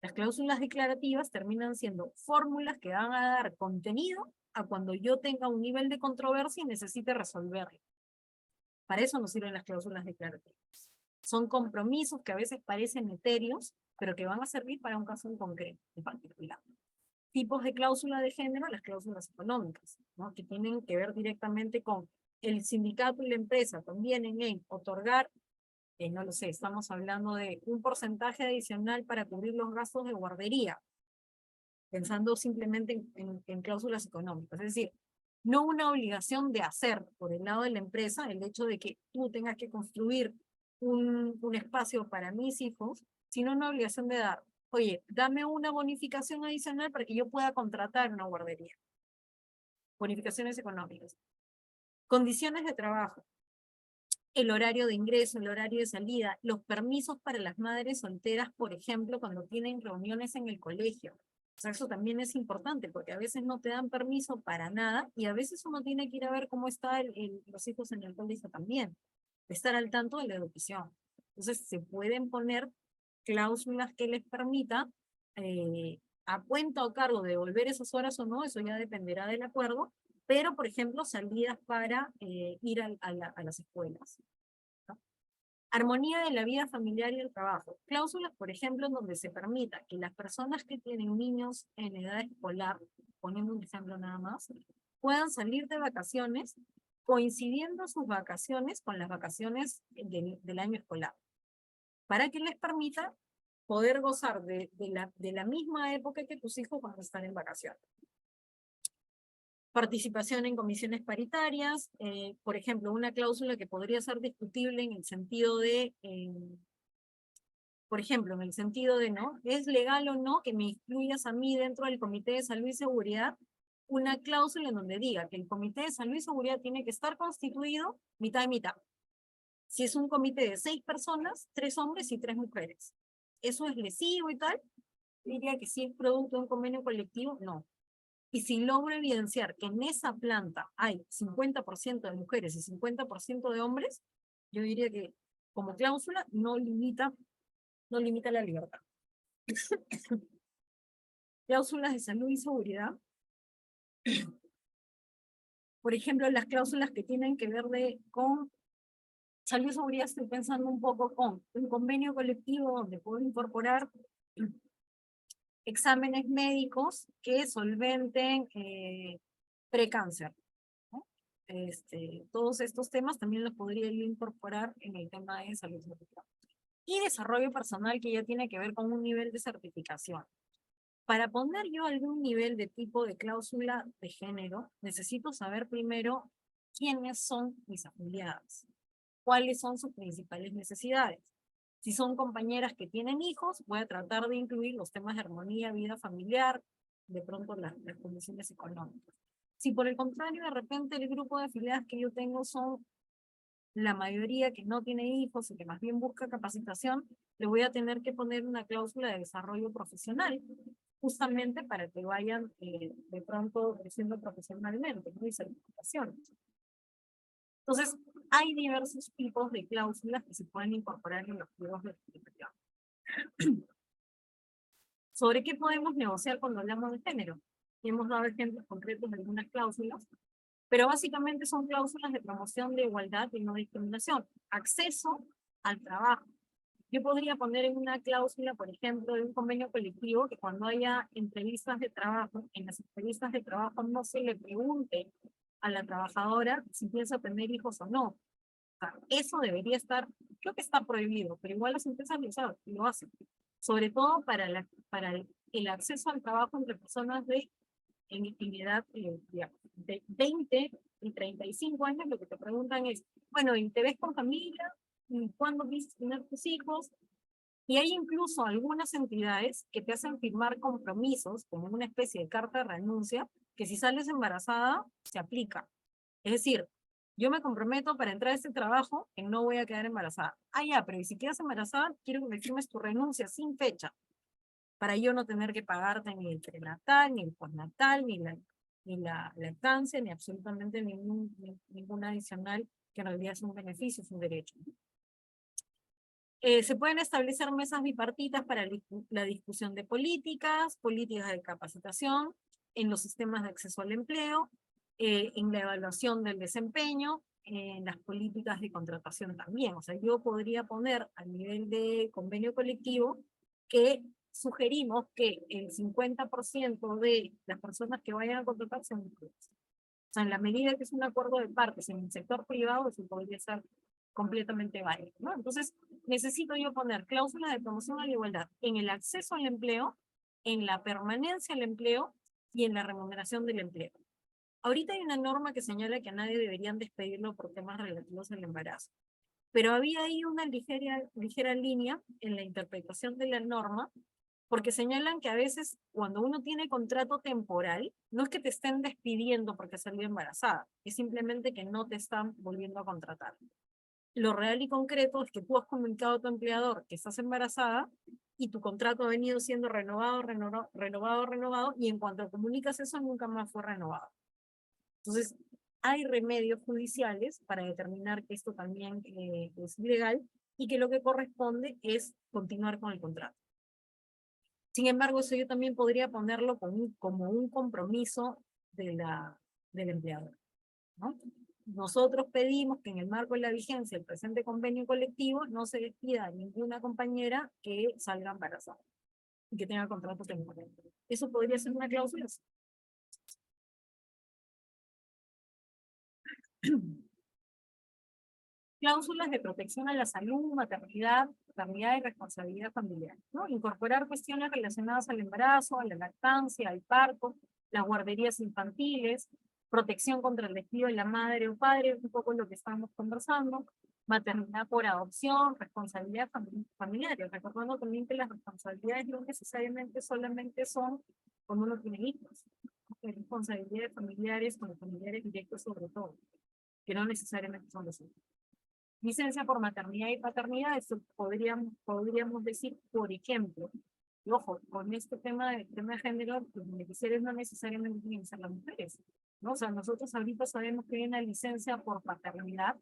Las cláusulas declarativas terminan siendo fórmulas que van a dar contenido a cuando yo tenga un nivel de controversia y necesite resolverlo. Para eso nos sirven las cláusulas declarativas. Son compromisos que a veces parecen etéreos, pero que van a servir para un caso en concreto, en particular. Tipos de cláusula de género, las cláusulas económicas, ¿no? Que tienen que ver directamente con el sindicato y la empresa, convienen en otorgar, no lo sé, estamos hablando de un porcentaje adicional para cubrir los gastos de guardería, pensando simplemente en cláusulas económicas. Es decir, no una obligación de hacer por el lado de la empresa el hecho de que tú tengas que construir un espacio para mis hijos, sino una obligación de dar, oye, dame una bonificación adicional para que yo pueda contratar una guardería. Bonificaciones económicas. Condiciones de trabajo. El horario de ingreso, el horario de salida, los permisos para las madres solteras, por ejemplo, cuando tienen reuniones en el colegio. O sea, eso también es importante, porque a veces no te dan permiso para nada, y a veces uno tiene que ir a ver cómo están los hijos en el colegio también, estar al tanto de la educación. Entonces, se pueden poner cláusulas que les permita a cuenta o cargo de devolver esas horas o no, eso ya dependerá del acuerdo, pero, por ejemplo, salidas para ir a las escuelas, ¿no? Armonía de la vida familiar y el trabajo. Cláusulas, por ejemplo, en donde se permita que las personas que tienen niños en edad escolar, poniendo un ejemplo nada más, puedan salir de vacaciones coincidiendo sus vacaciones con las vacaciones del año escolar, para que les permita poder gozar de la misma época que tus hijos van a estar en vacaciones. Participación en comisiones paritarias, por ejemplo, una cláusula que podría ser discutible en el sentido de, por ejemplo, en el sentido de, ¿no? ¿Es legal o no que me incluyas a mí dentro del Comité de Salud y Seguridad? Una cláusula en donde diga que el Comité de Salud y Seguridad tiene que estar constituido mitad y mitad. Si es un comité de 6 personas, 3 hombres y 3 mujeres. ¿Eso es lesivo y tal? Diría que si es producto de un convenio colectivo, no. Y si logro evidenciar que en esa planta hay 50% de mujeres y 50% de hombres, yo diría que como cláusula no limita la libertad. Cláusulas de salud y seguridad. Por ejemplo, las cláusulas que tienen que ver con salud y seguridad, estoy pensando un poco con un convenio colectivo donde puedo incorporar exámenes médicos que solventen precáncer, ¿no? Todos estos temas también los podría yo incorporar en el tema de salud y seguridad. Y desarrollo personal, que ya tiene que ver con un nivel de certificación. Para poner yo algún nivel de tipo de cláusula de género, necesito saber primero quiénes son mis afiliadas, cuáles son sus principales necesidades. Si son compañeras que tienen hijos, voy a tratar de incluir los temas de armonía, vida familiar, de pronto las condiciones económicas. Si por el contrario, de repente el grupo de afiliadas que yo tengo son la mayoría que no tiene hijos y que más bien busca capacitación, le voy a tener que poner una cláusula de desarrollo profesional, justamente para que vayan de pronto creciendo profesionalmente, ¿no? Y certificaciones. Entonces, hay diversos tipos de cláusulas que se pueden incorporar en los pliegos de certificación. ¿Sobre qué podemos negociar cuando hablamos de género? Y hemos dado ejemplos concretos de algunas cláusulas, pero básicamente son cláusulas de promoción de igualdad y no discriminación. Acceso al trabajo. Yo podría poner en una cláusula, por ejemplo, de un convenio colectivo, que cuando haya entrevistas de trabajo, en las entrevistas de trabajo no se le pregunte a la trabajadora si piensa tener hijos o no. O sea, eso debería estar, creo que está prohibido, pero igual las empresas lo hacen. Sobre todo para el acceso al trabajo entre personas en edad digamos, de 20 y 35 años, lo que te preguntan es, bueno, ¿y te ves con familia? ¿Y cuándo piensas tener tus hijos? Y hay incluso algunas entidades que te hacen firmar compromisos, como una especie de carta de renuncia, que si sales embarazada, se aplica. Es decir, yo me comprometo para entrar a este trabajo que no voy a quedar embarazada. Ah, ya, pero si quedas embarazada, quiero que me firmes tu renuncia sin fecha, para yo no tener que pagarte ni el prenatal, ni el postnatal, ni la lactancia, ni absolutamente ningún adicional, que en realidad es un beneficio, es un derecho. Se pueden establecer mesas bipartitas para la discusión de políticas de capacitación, en los sistemas de acceso al empleo, en la evaluación del desempeño, en las políticas de contratación también. O sea, yo podría poner a nivel de convenio colectivo que sugerimos que el 50% de las personas que vayan a contratar sean mujeres. O sea, en la medida que es un acuerdo de partes en el sector privado, eso podría ser completamente válido, ¿no? Entonces, necesito yo poner cláusulas de promoción a la igualdad en el acceso al empleo, en la permanencia al empleo y en la remuneración del empleo. Ahorita hay una norma que señala que a nadie deberían despedirlo por temas relativos al embarazo, pero había ahí una ligera línea en la interpretación de la norma, porque señalan que a veces cuando uno tiene contrato temporal, no es que te estén despidiendo porque salió embarazada, es simplemente que no te están volviendo a contratar. Lo real y concreto es que tú has comunicado a tu empleador que estás embarazada y tu contrato ha venido siendo renovado, y en cuanto comunicas eso nunca más fue renovado. Entonces, hay remedios judiciales para determinar que esto también es ilegal y que lo que corresponde es continuar con el contrato. Sin embargo, eso yo también podría ponerlo como un compromiso del empleador, ¿no? Nosotros pedimos que en el marco de la vigencia del presente convenio colectivo no se despida a ninguna compañera que salga embarazada y que tenga contrato temporal. Eso podría ser una cláusula. Cláusulas de protección a la salud, maternidad, paternidad y responsabilidad familiar, ¿no? Incorporar cuestiones relacionadas al embarazo, a la lactancia, al parto, las guarderías infantiles, protección contra el despido de la madre o padre, un poco lo que estábamos conversando, maternidad por adopción, responsabilidad familiar, recordando también que las responsabilidades no necesariamente solamente son cuando uno tiene hijos, hay responsabilidades familiares con los familiares directos sobre todo, que no necesariamente son los hijos. Licencia por maternidad y paternidad, eso podríamos decir, por ejemplo, y ojo, con este tema de género, los beneficiarios no necesariamente tienen que ser las mujeres, ¿no? O sea, nosotros ahorita sabemos que hay una licencia por paternidad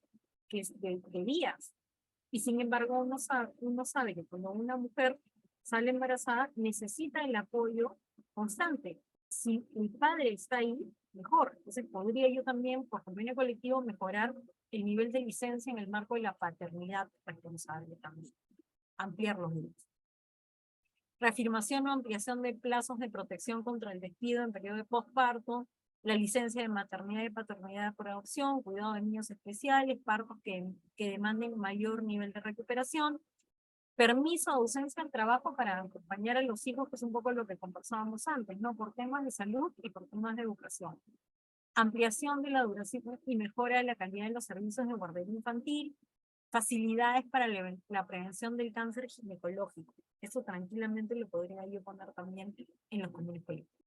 que es de días, y sin embargo uno sabe que cuando una mujer sale embarazada necesita el apoyo constante. Si el padre está ahí, mejor. Entonces podría yo también, por convenio colectivo, mejorar el nivel de licencia en el marco de la paternidad responsable también. Ampliar los derechos. Reafirmación o ampliación de plazos de protección contra el despido en periodo de posparto, la licencia de maternidad y paternidad por adopción, cuidado de niños especiales, partos que demanden mayor nivel de recuperación, permiso de ausencia del trabajo para acompañar a los hijos, que es un poco lo que conversábamos antes, ¿no? Por temas de salud y por temas de educación. Ampliación de la duración y mejora de la calidad de los servicios de guardería infantil, facilidades para la prevención del cáncer ginecológico. Eso tranquilamente lo podría yo poner también en los convenios colectivos.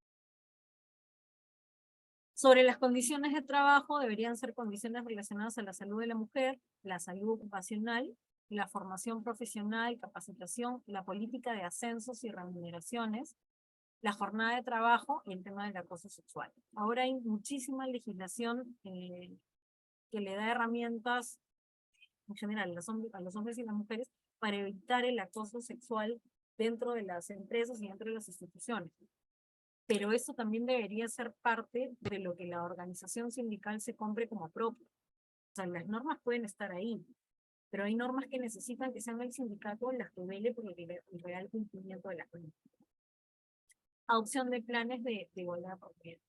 Sobre las condiciones de trabajo, deberían ser condiciones relacionadas a la salud de la mujer, la salud ocupacional, la formación profesional, capacitación, la política de ascensos y remuneraciones, la jornada de trabajo y el tema del acoso sexual. Ahora hay muchísima legislación que le da herramientas en general a los hombres y las mujeres para evitar el acoso sexual dentro de las empresas y dentro de las instituciones. Pero eso también debería ser parte de lo que la organización sindical se compre como propio. O sea, las normas pueden estar ahí, pero hay normas que necesitan que sean el sindicato las que vele por el real cumplimiento de las normas. Adopción de planes de igualdad de oportunidades.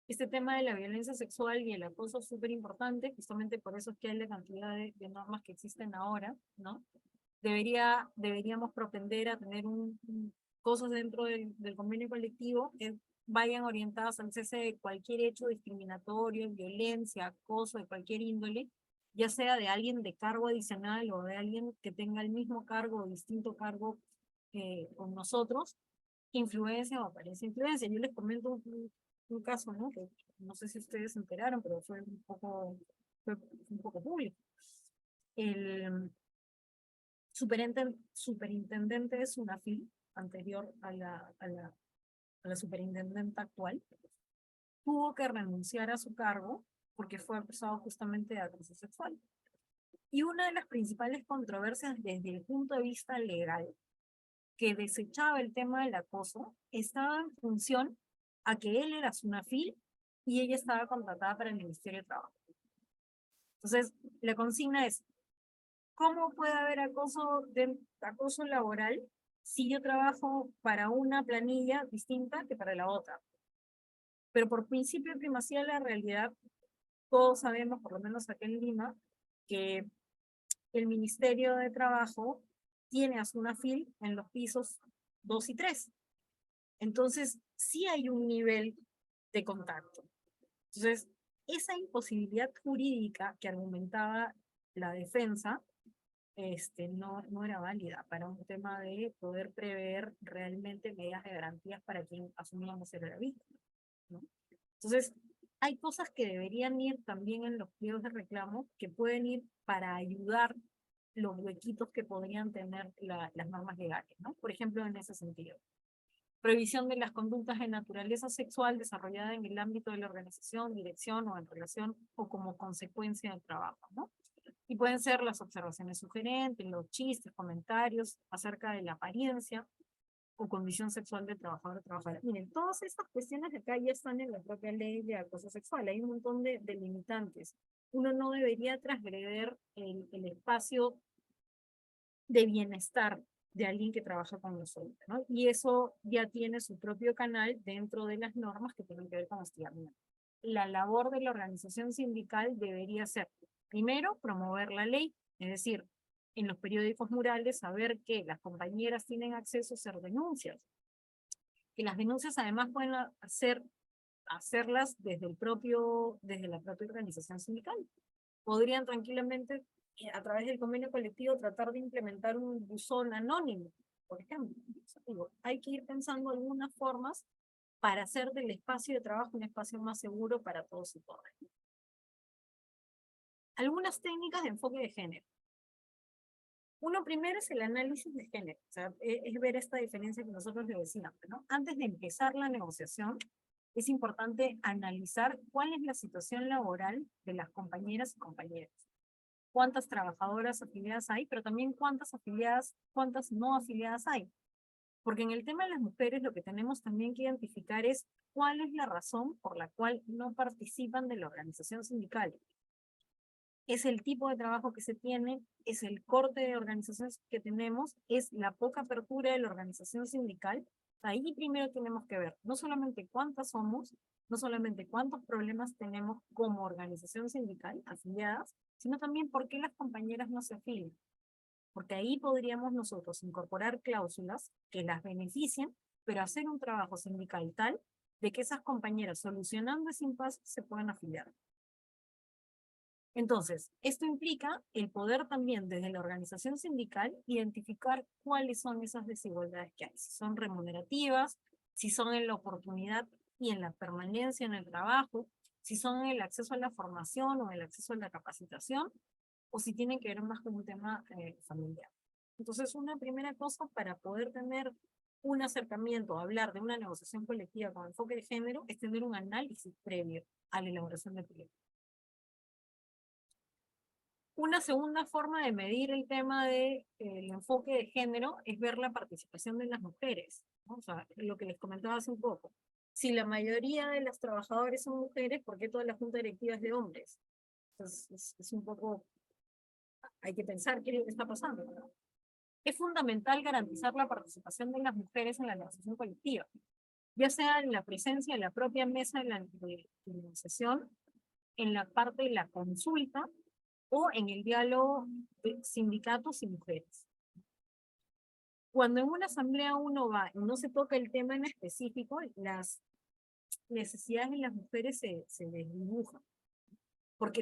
Este tema de la violencia sexual y el acoso es súper importante, justamente por eso es que hay la cantidad de normas que existen ahora, ¿no? Deberíamos propender a tener cosas dentro del convenio colectivo que vayan orientadas al cese de cualquier hecho discriminatorio, violencia, acoso de cualquier índole, ya sea de alguien de cargo adicional o de alguien que tenga el mismo cargo o distinto cargo con nosotros, influencia o apariencia de influencia. Yo les comento un caso, ¿no? Que no sé si ustedes se enteraron, pero fue un poco público. El superintendente de SUNAFIL, anterior a la superintendente actual, tuvo que renunciar a su cargo porque fue acusado justamente de acoso sexual. Y una de las principales controversias desde el punto de vista legal que desechaba el tema del acoso estaba en función a que él era SUNAFIL y ella estaba contratada para el Ministerio de Trabajo. Entonces, la consigna es, ¿cómo puede haber acoso laboral si yo trabajo para una planilla distinta que para la otra? Pero por principio de primacía de la realidad, todos sabemos, por lo menos aquí en Lima, que el Ministerio de Trabajo tiene a SUNAFIL en los pisos 2 y 3. Entonces, sí hay un nivel de contacto. Entonces, esa imposibilidad jurídica que argumentaba la defensa no era válida para un tema de poder prever realmente medidas de garantías para quien asumíamos ser la víctima, ¿no? Entonces, hay cosas que deberían ir también en los pliegos de reclamo que pueden ir para ayudar los huequitos que podrían tener las normas legales, ¿no? Por ejemplo, en ese sentido. Prohibición de las conductas de naturaleza sexual desarrollada en el ámbito de la organización, dirección o en relación o como consecuencia del trabajo, ¿no? Y pueden ser las observaciones sugerentes, los chistes, comentarios acerca de la apariencia o condición sexual del trabajador o trabajadora. Miren, todas estas cuestiones de acá ya están en la propia ley de acoso sexual. Hay un montón de limitantes. Uno no debería transgreder el espacio de bienestar de alguien que trabaja con nosotros, ¿no? Y eso ya tiene su propio canal dentro de las normas que tienen que ver con hostigamiento. La labor de la organización sindical debería ser, primero, promover la ley, es decir, en los periódicos murales saber que las compañeras tienen acceso a hacer denuncias, que las denuncias además pueden hacerlas desde la propia organización sindical. Podrían tranquilamente a través del convenio colectivo tratar de implementar un buzón anónimo, por ejemplo. Hay que ir pensando algunas formas para hacer del espacio de trabajo un espacio más seguro para todos y todas. Algunas técnicas de enfoque de género. Uno primero es el análisis de género, o sea, es ver esta diferencia que nosotros le decíamos, ¿no? Antes de empezar la negociación, es importante analizar cuál es la situación laboral de las compañeras y compañeros. Cuántas trabajadoras afiliadas hay, pero también cuántas no afiliadas hay. Porque en el tema de las mujeres lo que tenemos también que identificar es cuál es la razón por la cual no participan de la organización sindical. Es el tipo de trabajo que se tiene, es el corte de organizaciones que tenemos, es la poca apertura de la organización sindical. Ahí primero tenemos que ver no solamente cuántas somos, no solamente cuántos problemas tenemos como organización sindical afiliadas, sino también por qué las compañeras no se afilian. Porque ahí podríamos nosotros incorporar cláusulas que las beneficien, pero hacer un trabajo sindical tal de que esas compañeras solucionando ese impasse se puedan afiliar. Entonces, esto implica el poder también desde la organización sindical identificar cuáles son esas desigualdades que hay, si son remunerativas, si son en la oportunidad y en la permanencia en el trabajo, si son en el acceso a la formación o el acceso a la capacitación, o si tienen que ver más con un tema familiar. Entonces, una primera cosa para poder tener un acercamiento, hablar de una negociación colectiva con enfoque de género, es tener un análisis previo a la elaboración del pliego. Una segunda forma de medir el tema del enfoque de género es ver la participación de las mujeres, ¿no? O sea, lo que les comentaba hace un poco. Si la mayoría de los trabajadores son mujeres, ¿por qué toda la junta directiva es de hombres? Entonces, es un poco, hay que pensar qué es lo que está pasando, ¿no? Es fundamental garantizar la participación de las mujeres en la negociación colectiva, ya sea en la presencia en la propia mesa de la negociación, en la parte de la consulta o en el diálogo de sindicatos y mujeres. Cuando en una asamblea uno va y no se toca el tema en específico, las necesidades de las mujeres se desdibujan, porque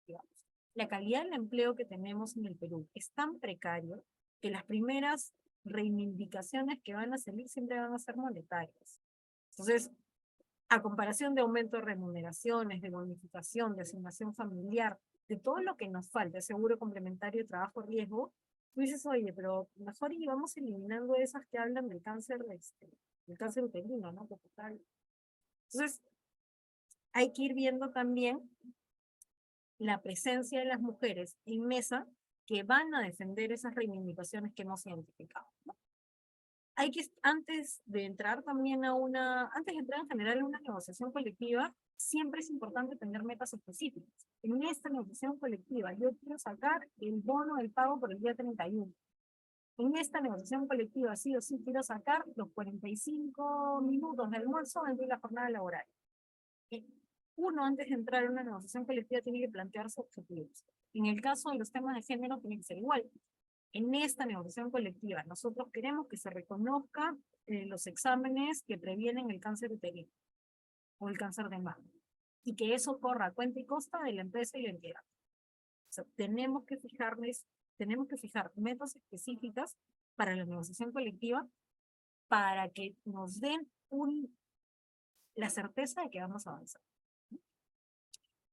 digamos, la calidad del empleo que tenemos en el Perú es tan precario que las primeras reivindicaciones que van a salir siempre van a ser monetarias. Entonces, a comparación de aumento de remuneraciones, de bonificación, de asignación familiar, de todo lo que nos falta, seguro complementario de trabajo riesgo, tú dices, oye, pero mejor íbamos eliminando esas que hablan del cáncer, del cáncer uterino, ¿no? Entonces, hay que ir viendo también la presencia de las mujeres en mesa que van a defender esas reivindicaciones que hemos identificado, ¿no? Hay que, antes de entrar en general a una negociación colectiva, siempre es importante tener metas específicas. En esta negociación colectiva, yo quiero sacar el bono del pago por el día 31. En esta negociación colectiva, sí o sí, quiero sacar los 45 minutos de almuerzo dentro de la jornada laboral. Uno, antes de entrar en una negociación colectiva, tiene que plantearse objetivos. En el caso de los temas de género, tiene que ser igual. En esta negociación colectiva, nosotros queremos que se reconozca los exámenes que previenen el cáncer uterino o el cáncer de mama, y que eso corra a cuenta y costa de la empresa y la entidad. O sea, tenemos que fijar metas específicas para la negociación colectiva para que nos den la certeza de que vamos a avanzar.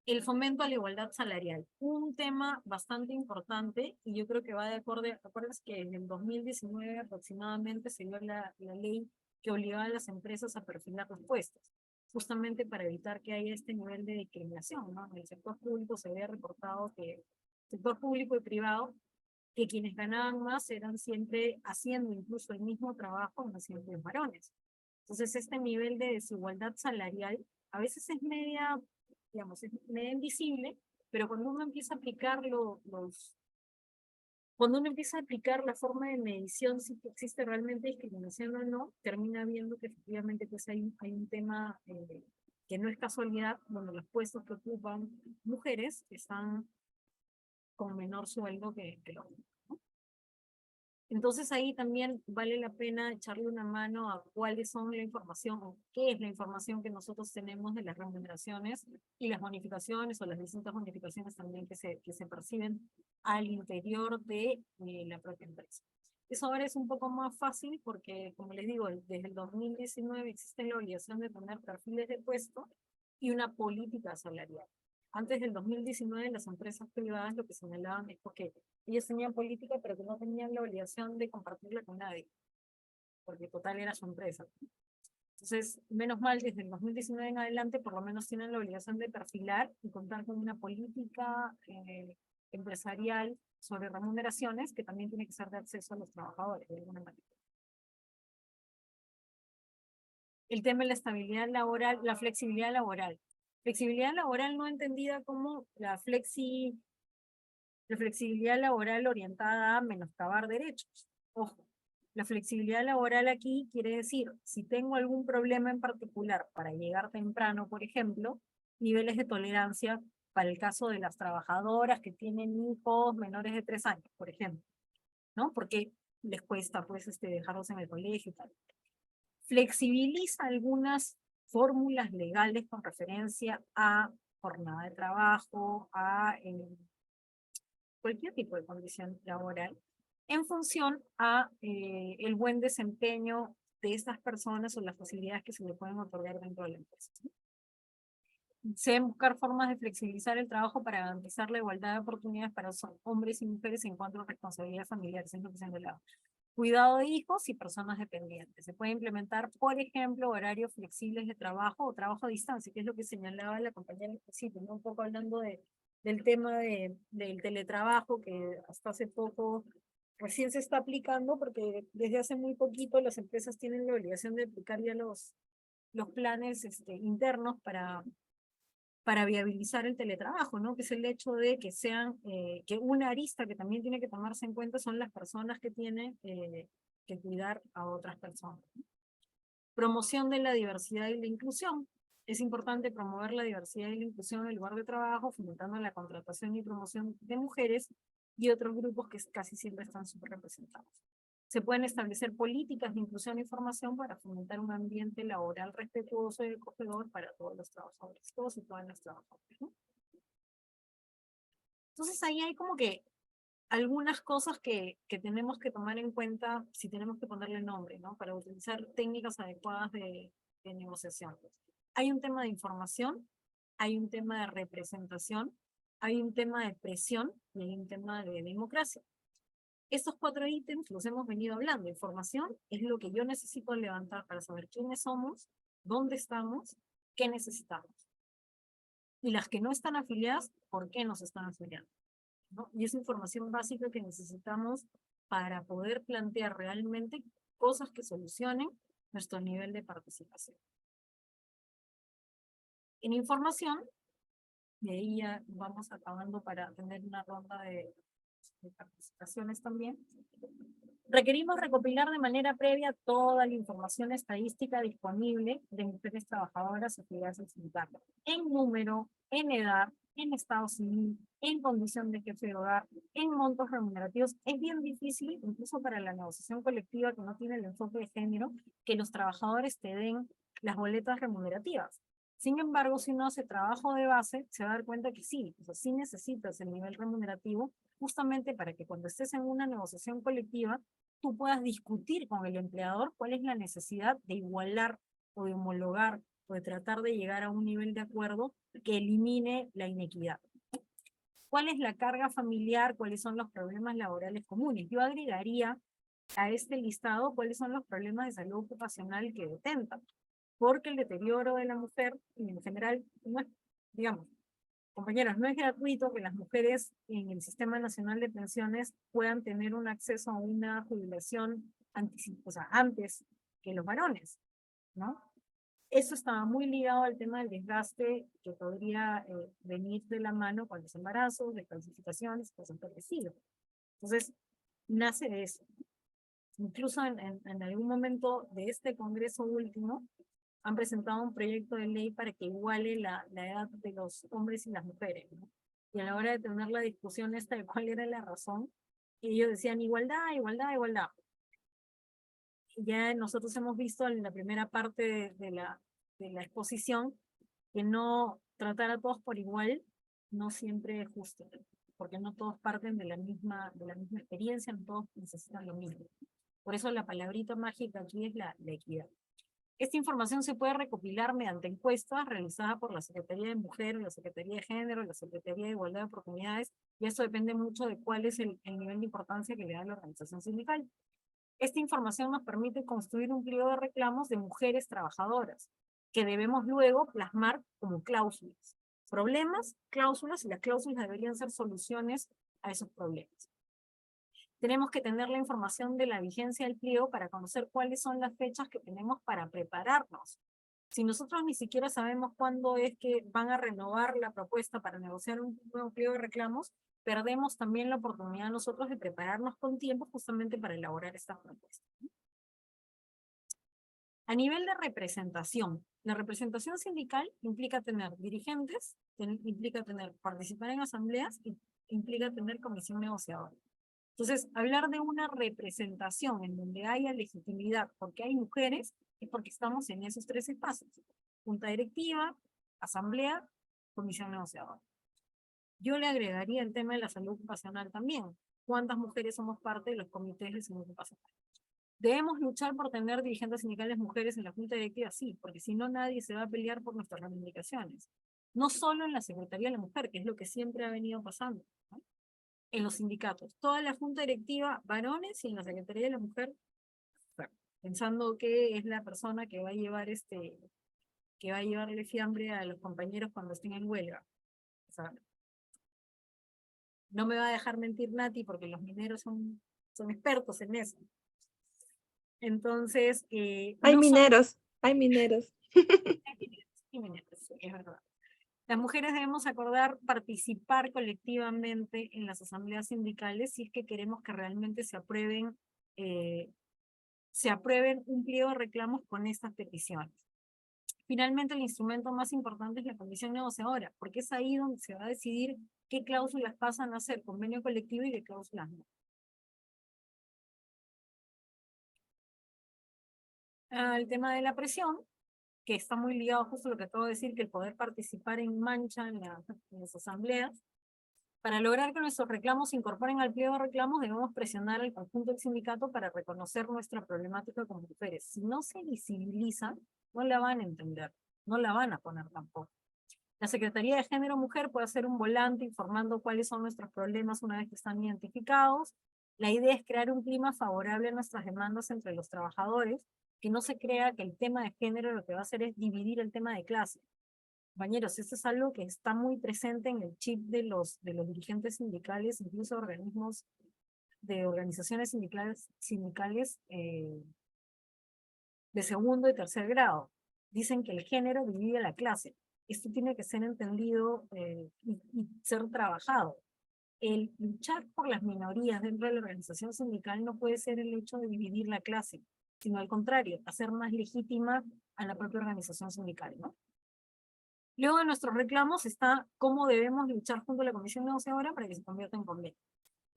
El fomento a la igualdad salarial, un tema bastante importante, y yo creo que va de acuerdo. ¿Recuerdas que en el 2019 aproximadamente se dio la ley que obligaba a las empresas a perfilar los puestos, justamente para evitar que haya este nivel de discriminación, ¿no? En el sector público se había reportado que sector público y privado, que quienes ganaban más eran siempre haciendo incluso el mismo trabajo, no siempre varones. Entonces, este nivel de desigualdad salarial a veces es media invisible, pero cuando uno empieza a aplicar cuando uno empieza a aplicar la forma de medición si existe realmente discriminación o no, termina viendo que efectivamente pues hay un tema que no es casualidad, donde los puestos que ocupan mujeres están con menor sueldo que los hombres, ¿no? Entonces ahí también vale la pena echarle una mano a cuáles son la información o qué es la información que nosotros tenemos de las remuneraciones y las bonificaciones o las distintas bonificaciones también que se perciben al interior de la propia empresa. Eso ahora es un poco más fácil porque, como les digo, desde el 2019 existe la obligación de tener perfiles de puesto y una política salarial. Antes del 2019, las empresas privadas lo que señalaban es porque ellos tenían política, pero que no tenían la obligación de compartirla con nadie, porque total era su empresa. Entonces, menos mal, desde el 2019 en adelante, por lo menos tienen la obligación de perfilar y contar con una política empresarial sobre remuneraciones, que también tiene que ser de acceso a los trabajadores, de alguna manera. El tema de la estabilidad laboral, la flexibilidad laboral. Flexibilidad laboral no entendida como la flexibilidad laboral orientada a menoscabar derechos. Ojo, la flexibilidad laboral aquí quiere decir, si tengo algún problema en particular para llegar temprano, por ejemplo, niveles de tolerancia para el caso de las trabajadoras que tienen hijos menores de 3 años, por ejemplo, ¿no? Porque les cuesta pues dejarlos en el colegio y tal. Flexibiliza algunas fórmulas legales con referencia a jornada de trabajo, a cualquier tipo de condición laboral, en función a el buen desempeño de estas personas o las facilidades que se le pueden otorgar dentro de la empresa. Se deben buscar formas de flexibilizar el trabajo para garantizar la igualdad de oportunidades para hombres y mujeres en cuanto a responsabilidades familiares, es lo que se han hablado. Cuidado de hijos y personas dependientes. Se puede implementar, por ejemplo, horarios flexibles de trabajo o trabajo a distancia, que es lo que señalaba la compañera al principio, ¿no? Un poco hablando del tema del teletrabajo, que hasta hace poco recién se está aplicando porque desde hace muy poquito las empresas tienen la obligación de aplicar ya los planes internos para viabilizar el teletrabajo, ¿no? Que es el hecho de que sean, que una arista que también tiene que tomarse en cuenta son las personas que tienen que cuidar a otras personas. Promoción de la diversidad y la inclusión. Es importante promover la diversidad y la inclusión en el lugar de trabajo, fomentando la contratación y promoción de mujeres y otros grupos que casi siempre están subrepresentados. Se pueden establecer políticas de inclusión y formación para fomentar un ambiente laboral respetuoso y acogedor para todos los trabajadores, todos y todas las trabajadoras, ¿no? Entonces ahí hay como que algunas cosas que tenemos que tomar en cuenta si tenemos que ponerle nombre, ¿no? Para utilizar técnicas adecuadas de negociación. Hay un tema de información, hay un tema de representación, hay un tema de presión y hay un tema de democracia. Estos 4 ítems los hemos venido hablando. Información es lo que yo necesito levantar para saber quiénes somos, dónde estamos, qué necesitamos. Y las que no están afiliadas, ¿por qué nos están afiliando? ¿No? Y es información básica que necesitamos para poder plantear realmente cosas que solucionen nuestro nivel de participación. En información, y ahí ya vamos acabando para tener una ronda de participaciones también, requerimos recopilar de manera previa toda la información estadística disponible de mujeres trabajadoras afiliadas al sindicato, en número, en edad, en estado civil, en condición de jefe de hogar, en montos remunerativos. Es bien difícil, incluso para la negociación colectiva que no tiene el enfoque de género, que los trabajadores te den las boletas remunerativas. Sin embargo, si uno hace trabajo de base, se va a dar cuenta que sí, o sea, sí necesitas el nivel remunerativo justamente para que cuando estés en una negociación colectiva, tú puedas discutir con el empleador cuál es la necesidad de igualar o de homologar o de tratar de llegar a un nivel de acuerdo que elimine la inequidad. ¿Cuál es la carga familiar? ¿Cuáles son los problemas laborales comunes? Yo agregaría a este listado cuáles son los problemas de salud ocupacional que detentan, porque el deterioro de la mujer, en general, no es, digamos, compañeros, no es gratuito que las mujeres en el Sistema Nacional de Pensiones puedan tener un acceso a una jubilación antes que los varones, ¿no? Eso estaba muy ligado al tema del desgaste que podría venir de la mano con los embarazos, descalcificaciones, cosas parecidas. Entonces, nace de eso. Incluso en algún momento de este congreso último, han presentado un proyecto de ley para que iguale la edad de los hombres y las mujeres, ¿no? Y a la hora de tener la discusión esta de cuál era la razón, ellos decían igualdad, igualdad, igualdad. Ya nosotros hemos visto en la primera parte de la exposición que no tratar a todos por igual no siempre es justo, porque no todos parten de la misma experiencia, no todos necesitan lo mismo. Por eso la palabrita mágica aquí es la equidad. Esta información se puede recopilar mediante encuestas realizadas por la Secretaría de Mujer, la Secretaría de Género, la Secretaría de Igualdad de Oportunidades, y eso depende mucho de cuál es el nivel de importancia que le da la organización sindical. Esta información nos permite construir un pliego de reclamos de mujeres trabajadoras, que debemos luego plasmar como cláusulas. Problemas, cláusulas, y las cláusulas deberían ser soluciones a esos problemas. Tenemos que tener la información de la vigencia del pliego para conocer cuáles son las fechas que tenemos para prepararnos. Si nosotros ni siquiera sabemos cuándo es que van a renovar la propuesta para negociar un nuevo pliego de reclamos, perdemos también la oportunidad nosotros de prepararnos con tiempo justamente para elaborar estas propuestas. A nivel de representación, la representación sindical implica tener dirigentes, implica participar en asambleas, y implica tener comisión negociadora. Entonces, hablar de una representación en donde haya legitimidad porque hay mujeres es porque estamos en esos 3 espacios: junta directiva, asamblea, comisión negociadora. Yo le agregaría el tema de la salud ocupacional también. ¿Cuántas mujeres somos parte de los comités de salud ocupacional? ¿Debemos luchar por tener dirigentes sindicales mujeres en la junta directiva? Sí, porque si no nadie se va a pelear por nuestras reivindicaciones. No solo en la Secretaría de la Mujer, que es lo que siempre ha venido pasando, ¿no? En los sindicatos, toda la junta directiva varones, y en la Secretaría de la Mujer, pensando que es la persona que va a llevar que va a llevarle fiambre a los compañeros cuando estén en huelga. O sea, no me va a dejar mentir Nati, porque los mineros son son expertos en eso. Entonces, Hay no son- mineros, hay mineros. y mineros, sí, es verdad. Las mujeres debemos acordar participar colectivamente en las asambleas sindicales si es que queremos que realmente se aprueben un pliego de reclamos con estas peticiones. Finalmente, el instrumento más importante es la comisión negociadora, porque es ahí donde se va a decidir qué cláusulas pasan a ser convenio colectivo y qué cláusulas no. El tema de la presión, que está muy ligado justo a lo que acabo de decir, que el poder participar en mancha en las asambleas. Para lograr que nuestros reclamos se incorporen al pliego de reclamos, debemos presionar al conjunto del sindicato para reconocer nuestra problemática como mujeres. Si no se visibiliza, no la van a entender, no la van a poner tampoco. La Secretaría de Género Mujer puede hacer un volante informando cuáles son nuestros problemas una vez que están identificados. La idea es crear un clima favorable a nuestras demandas entre los trabajadores, que no se crea que el tema de género lo que va a hacer es dividir el tema de clase. Compañeros, esto es algo que está muy presente en el chip de los dirigentes sindicales, incluso organismos de organizaciones sindicales de segundo y tercer grado. Dicen que el género divide la clase. Esto tiene que ser entendido y ser trabajado. El luchar por las minorías dentro de la organización sindical no puede ser el hecho de dividir la clase, sino al contrario, hacer más legítima a la propia organización sindical, ¿no? Luego de nuestros reclamos está cómo debemos luchar junto a la comisión negociadora para que se convierta en convenio.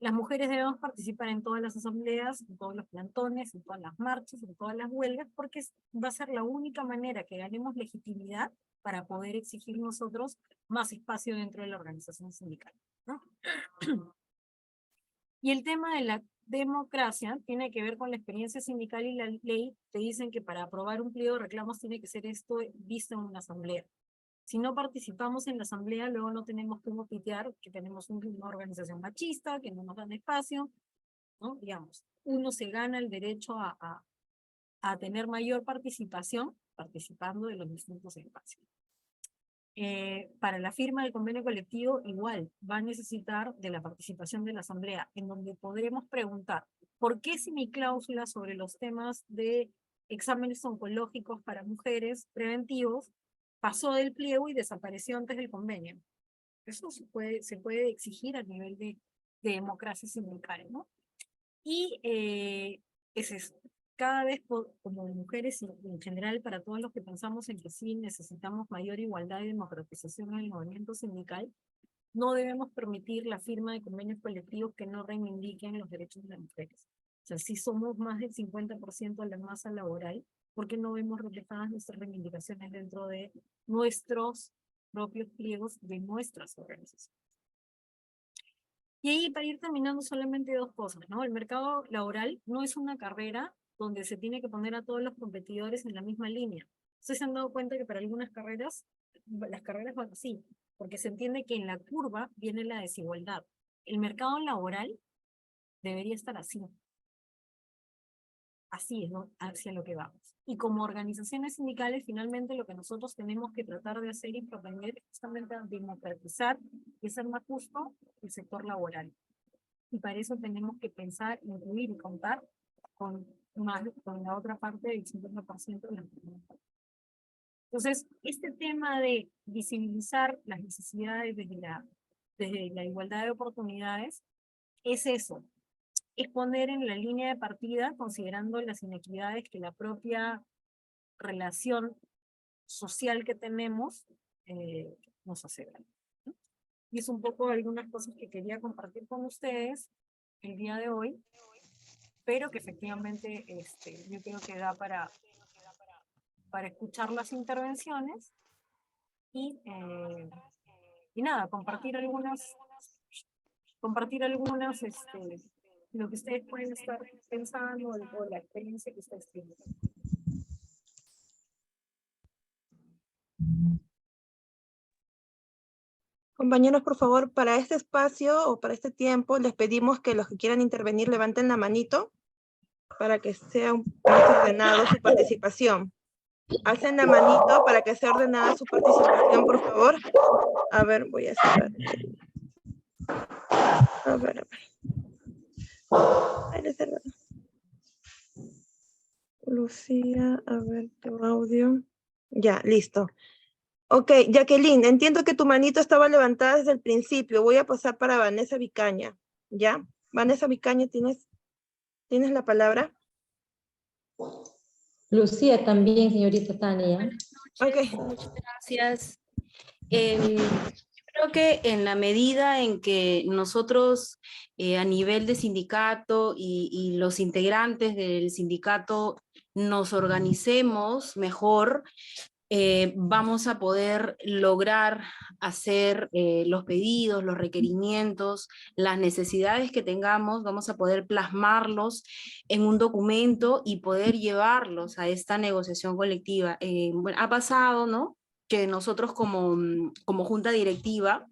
Las mujeres debemos participar en todas las asambleas, en todos los plantones, en todas las marchas, en todas las huelgas, porque va a ser la única manera que ganemos legitimidad para poder exigir nosotros más espacio dentro de la organización sindical, ¿no? Y el tema de la democracia tiene que ver con la experiencia sindical y la ley. Te dicen que para aprobar un pliego de reclamos tiene que ser esto visto en una asamblea. Si no participamos en la asamblea, luego no tenemos cómo pitear que tenemos una organización machista, que no nos dan espacio, ¿no? Digamos, uno se gana el derecho a tener mayor participación, participando de los distintos espacios. Para la firma del convenio colectivo, igual, va a necesitar de la participación de la asamblea, en donde podremos preguntar, ¿por qué si mi cláusula sobre los temas de exámenes oncológicos para mujeres preventivos pasó del pliego y desapareció antes del convenio? Eso se puede exigir a nivel de democracia sindical, ¿no? Y es eso. Cada vez como mujeres y en general para todos los que pensamos en que sí necesitamos mayor igualdad y democratización en el movimiento sindical, no debemos permitir la firma de convenios colectivos que no reivindiquen los derechos de las mujeres. O sea, si somos más del 50% de la masa laboral, ¿por qué no vemos reflejadas nuestras reivindicaciones dentro de nuestros propios pliegos de nuestras organizaciones? Y ahí, para ir terminando, solamente dos cosas, ¿no? El mercado laboral no es una carrera donde se tiene que poner a todos los competidores en la misma línea. Ustedes se han dado cuenta que para algunas carreras, las carreras van así, porque se entiende que en la curva viene la desigualdad. El mercado laboral debería estar así. Así es, ¿no? Hacia lo que vamos. Y como organizaciones sindicales, finalmente lo que nosotros tenemos que tratar de hacer y propender es justamente democratizar y hacer más justo el sector laboral. Y para eso tenemos que pensar, incluir y contar con la otra parte del 50% de la comunidad. Entonces, este tema de visibilizar las necesidades desde la igualdad de oportunidades es eso. Es poner en la línea de partida, considerando las inequidades que la propia relación social que tenemos nos hace ver, ¿no? Y es un poco algunas cosas que quería compartir con ustedes el día de hoy, pero que efectivamente yo creo que da para escuchar las intervenciones y nada, compartir algunas lo que ustedes pueden estar pensando o la experiencia que ustedes tienen. Compañeros, por favor, para este espacio o para este tiempo, les pedimos que los que quieran intervenir levanten la manito para que sea más ordenado su participación. Alcen la manito para que sea ordenada su participación, por favor. A ver, voy a cerrar. A ver. Lucía, a ver tu audio. Ya, listo. Ok, Jacqueline, entiendo que tu manito estaba levantada desde el principio. Voy a pasar para Vanessa Vicaña. ¿Ya? Vanessa Vicaña, ¿tienes la palabra? Lucía también, señorita Tania. Ok. Muchas gracias. Creo que en la medida en que nosotros a nivel de sindicato y los integrantes del sindicato nos organicemos mejor, vamos a poder lograr hacer los pedidos, los requerimientos, las necesidades que tengamos, vamos a poder plasmarlos en un documento y poder llevarlos a esta negociación colectiva. Bueno, ha pasado, ¿no?, que nosotros como junta directiva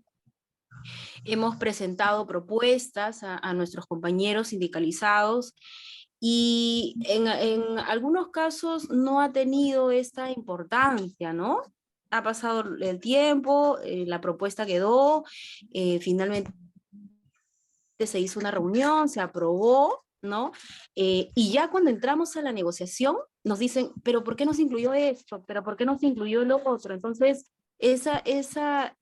hemos presentado propuestas a nuestros compañeros sindicalizados y en algunos casos no ha tenido esta importancia, ¿no? Ha pasado el tiempo, la propuesta quedó, finalmente se hizo una reunión, se aprobó, ¿no? Y ya cuando entramos a la negociación nos dicen, pero ¿por qué no se incluyó esto? ¿Pero por qué no se incluyó lo otro? Entonces,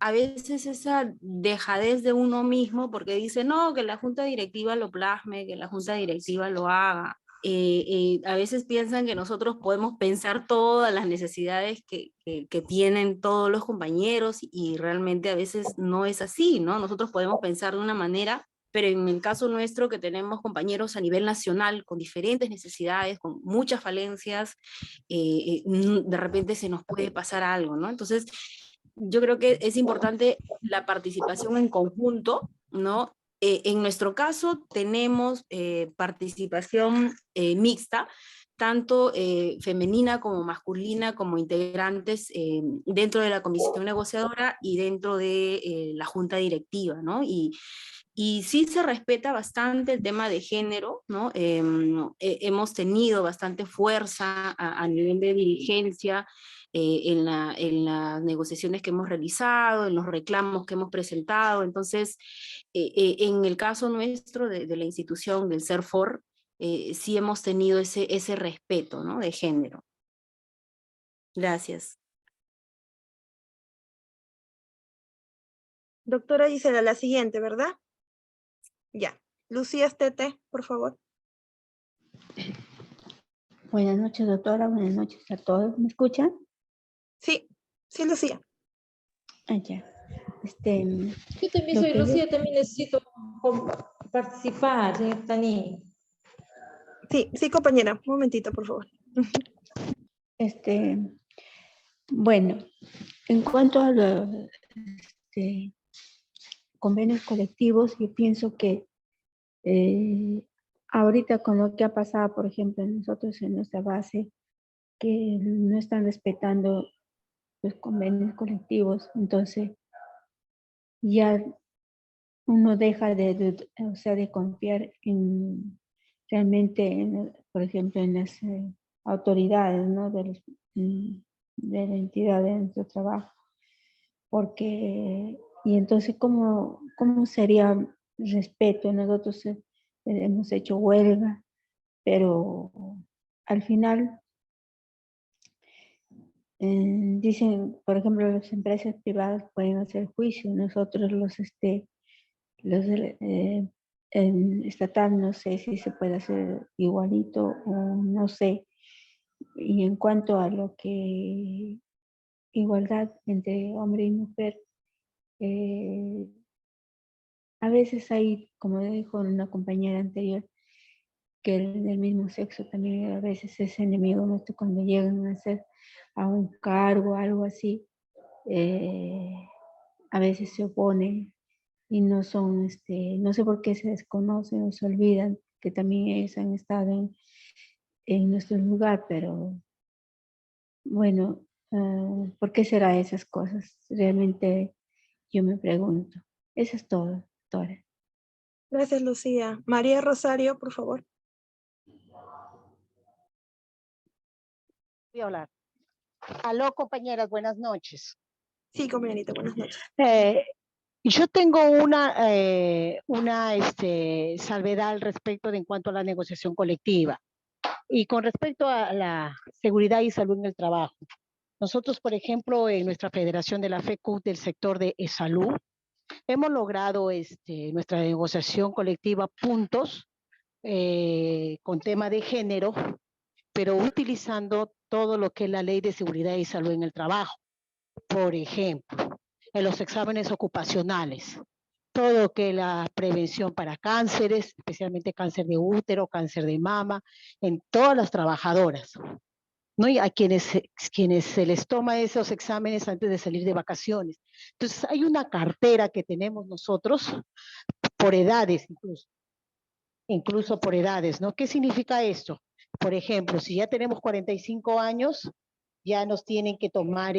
a veces esa dejadez de uno mismo, porque dice, no, que la junta directiva lo plasme, que la junta directiva lo haga. A veces piensan que nosotros podemos pensar todas las necesidades que tienen todos los compañeros y realmente a veces no es así, ¿no? Nosotros podemos pensar de una manera, pero en el caso nuestro que tenemos compañeros a nivel nacional con diferentes necesidades, con muchas falencias, de repente se nos puede pasar algo, ¿no? Entonces, yo creo que es importante la participación en conjunto, ¿no? En nuestro caso tenemos participación mixta, tanto femenina como masculina, como integrantes dentro de la comisión negociadora y dentro de la junta directiva, ¿no? Y sí se respeta bastante el tema de género, ¿no? Hemos tenido bastante fuerza a nivel de dirigencia en las negociaciones que hemos realizado, en los reclamos que hemos presentado. Entonces, en el caso nuestro de la institución del CERFOR, sí hemos tenido ese respeto, ¿no?, de género. Gracias. Doctora Gisela, la siguiente, ¿verdad? Ya. Lucía Estete, por favor. Buenas noches, doctora. Buenas noches a todos. ¿Me escuchan? Sí, sí, Lucía. Ya. Yo también soy Lucía, también necesito participar, señor Tani. Sí, sí, compañera. Un momentito, por favor. Bueno, en cuanto a los convenios colectivos, yo pienso que ahorita con lo que ha pasado, por ejemplo, nosotros en nuestra base, que no están respetando los convenios colectivos, entonces ya uno deja de confiar realmente, por ejemplo, en las autoridades, ¿no?, de la entidad de nuestro trabajo. Porque, y entonces, ¿cómo sería respeto? Nosotros hemos hecho huelga, pero al final dicen, por ejemplo, las empresas privadas pueden hacer juicio, nosotros los estatal no sé si se puede hacer igualito o no sé. Y en cuanto a lo que igualdad entre hombre y mujer, a veces hay, como dijo una compañera anterior, que el del mismo sexo también a veces es enemigo nuestro cuando llegan a hacer a un cargo, algo así, a veces se oponen y no son, no sé por qué se desconocen o se olvidan que también ellos han estado en nuestro lugar, pero bueno, ¿por qué será esas cosas? Realmente yo me pregunto. Eso es todo, doctora. Gracias, Lucía. María Rosario, por favor. Voy a hablar. Aló, compañeras, buenas noches. Sí, compañerita, buenas noches. Y yo tengo una salvedad al respecto de en cuanto a la negociación colectiva. Y con respecto a la seguridad y salud en el trabajo. Nosotros, por ejemplo, en nuestra federación de la FECUT del sector de salud, hemos logrado nuestra negociación colectiva puntos con tema de género, pero utilizando todo lo que es la ley de seguridad y salud en el trabajo. Por ejemplo, en los exámenes ocupacionales, todo lo que es la prevención para cánceres, especialmente cáncer de útero, cáncer de mama, en todas las trabajadoras, ¿no? Y a quienes se les toma esos exámenes antes de salir de vacaciones. Entonces, hay una cartera que tenemos nosotros por edades incluso por edades, ¿no? ¿Qué significa esto? Por ejemplo, si ya tenemos 45 años, ya nos tienen que tomar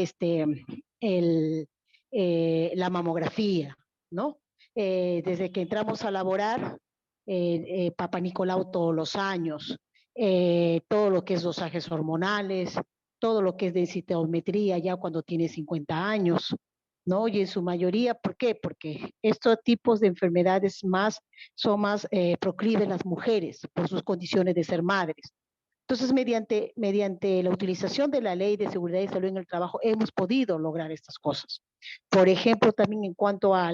la mamografía, ¿no? Desde que entramos a laborar, Papa Nicolau todos los años, todo lo que es dosajes hormonales, todo lo que es densitometría ya cuando tiene 50 años, ¿no? Y en su mayoría, ¿por qué? Porque estos tipos de enfermedades son más proclives las mujeres por sus condiciones de ser madres. Entonces, mediante la utilización de la Ley de Seguridad y Salud en el Trabajo, hemos podido lograr estas cosas. Por ejemplo, también en cuanto a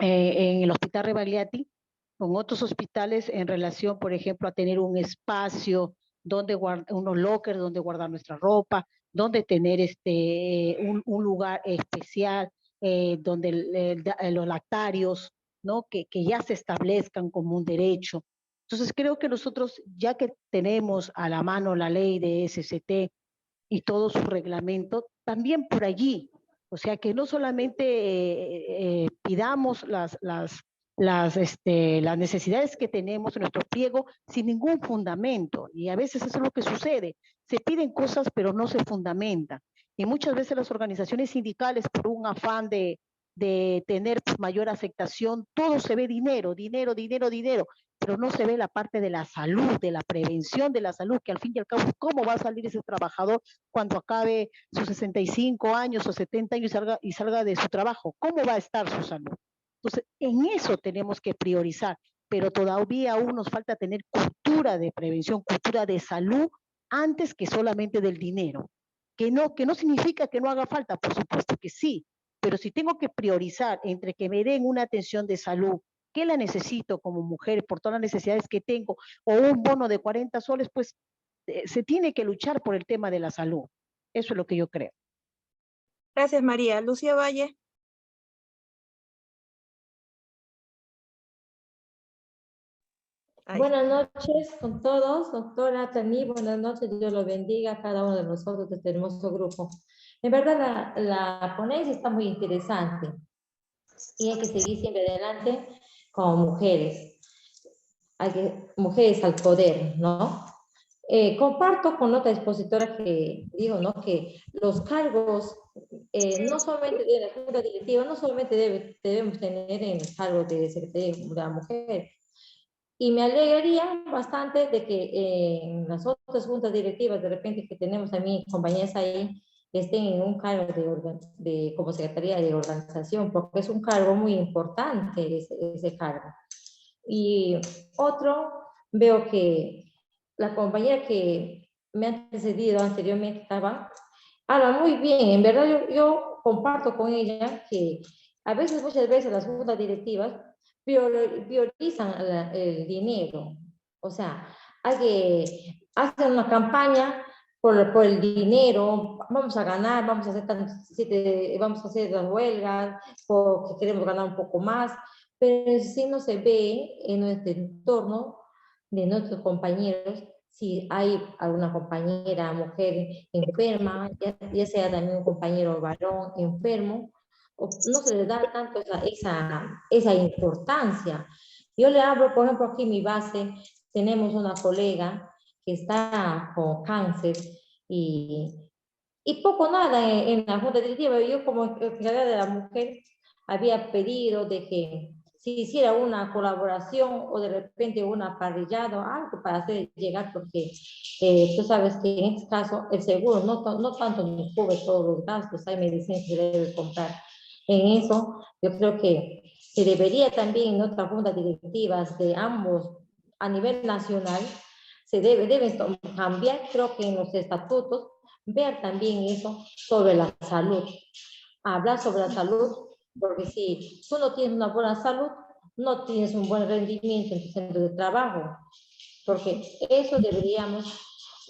en el Hospital Rebagliati, con otros hospitales en relación, por ejemplo, a tener un espacio donde unos lockers donde guardar nuestra ropa, donde tener un lugar especial donde los lactarios, ¿no? Que ya se establezcan como un derecho. Entonces creo que nosotros, ya que tenemos a la mano la ley de SCT y todo su reglamento, también por allí, o sea que no solamente pidamos las necesidades que tenemos en nuestro pliego sin ningún fundamento, y a veces eso es lo que sucede, se piden cosas pero no se fundamentan, y muchas veces las organizaciones sindicales por un afán de tener mayor aceptación, todo se ve dinero, dinero, dinero, dinero, pero no se ve la parte de la salud, de la prevención de la salud, que al fin y al cabo, ¿cómo va a salir ese trabajador cuando acabe sus 65 años o 70 años y salga de su trabajo? ¿Cómo va a estar su salud? Entonces, en eso tenemos que priorizar, pero todavía aún nos falta tener cultura de prevención, cultura de salud, antes que solamente del dinero. Que no significa que no haga falta, por supuesto que sí, pero si tengo que priorizar entre que me den una atención de salud, que la necesito como mujer por todas las necesidades que tengo, o un bono de 40 soles, pues se tiene que luchar por el tema de la salud. Eso es lo que yo creo. Gracias, María. Lucía Valle. Buenas noches con todos, doctora Tani, buenas noches, Dios lo bendiga a cada uno de nosotros de este hermoso grupo. En verdad la ponencia está muy interesante y hay que seguir siempre adelante como mujeres, mujeres al poder, ¿no? Comparto con otra expositora que digo, ¿no? Que los cargos, no solamente de la junta directiva, no solamente debemos tener en el cargo de secretaria de la mujer. Y me alegraría bastante de que en las otras juntas directivas, de repente que tenemos también compañeras ahí, estén en un cargo como secretaría de organización, porque es un cargo muy importante ese cargo. Y otro, veo que la compañera que me ha antecedido anteriormente habla muy bien. En verdad yo comparto con ella que muchas veces las juntas directivas priorizan el dinero. O sea, hay que hacer una campaña por el dinero, vamos a ganar, vamos a hacer las huelgas, porque queremos ganar un poco más, pero si no se ve en nuestro entorno de nuestros compañeros, si hay alguna compañera mujer enferma, ya sea también un compañero varón enfermo, no se le da tanto esa importancia. Yo le hablo, por ejemplo, aquí en mi base, tenemos una colega que está con cáncer y poco nada en la junta directiva. Yo como encargada de la mujer había pedido de que si hiciera una colaboración o de repente una parrillada o algo para hacer llegar, porque tú sabes que en este caso el seguro no tanto nos cubre todos los gastos, hay medicinas que se debe comprar. En eso, yo creo que se debería también en otras juntas directivas de ambos a nivel nacional, deben cambiar, creo que en los estatutos, ver también eso sobre la salud. Hablar sobre la salud, porque si tú no tienes una buena salud, no tienes un buen rendimiento en tu centro de trabajo, porque eso deberíamos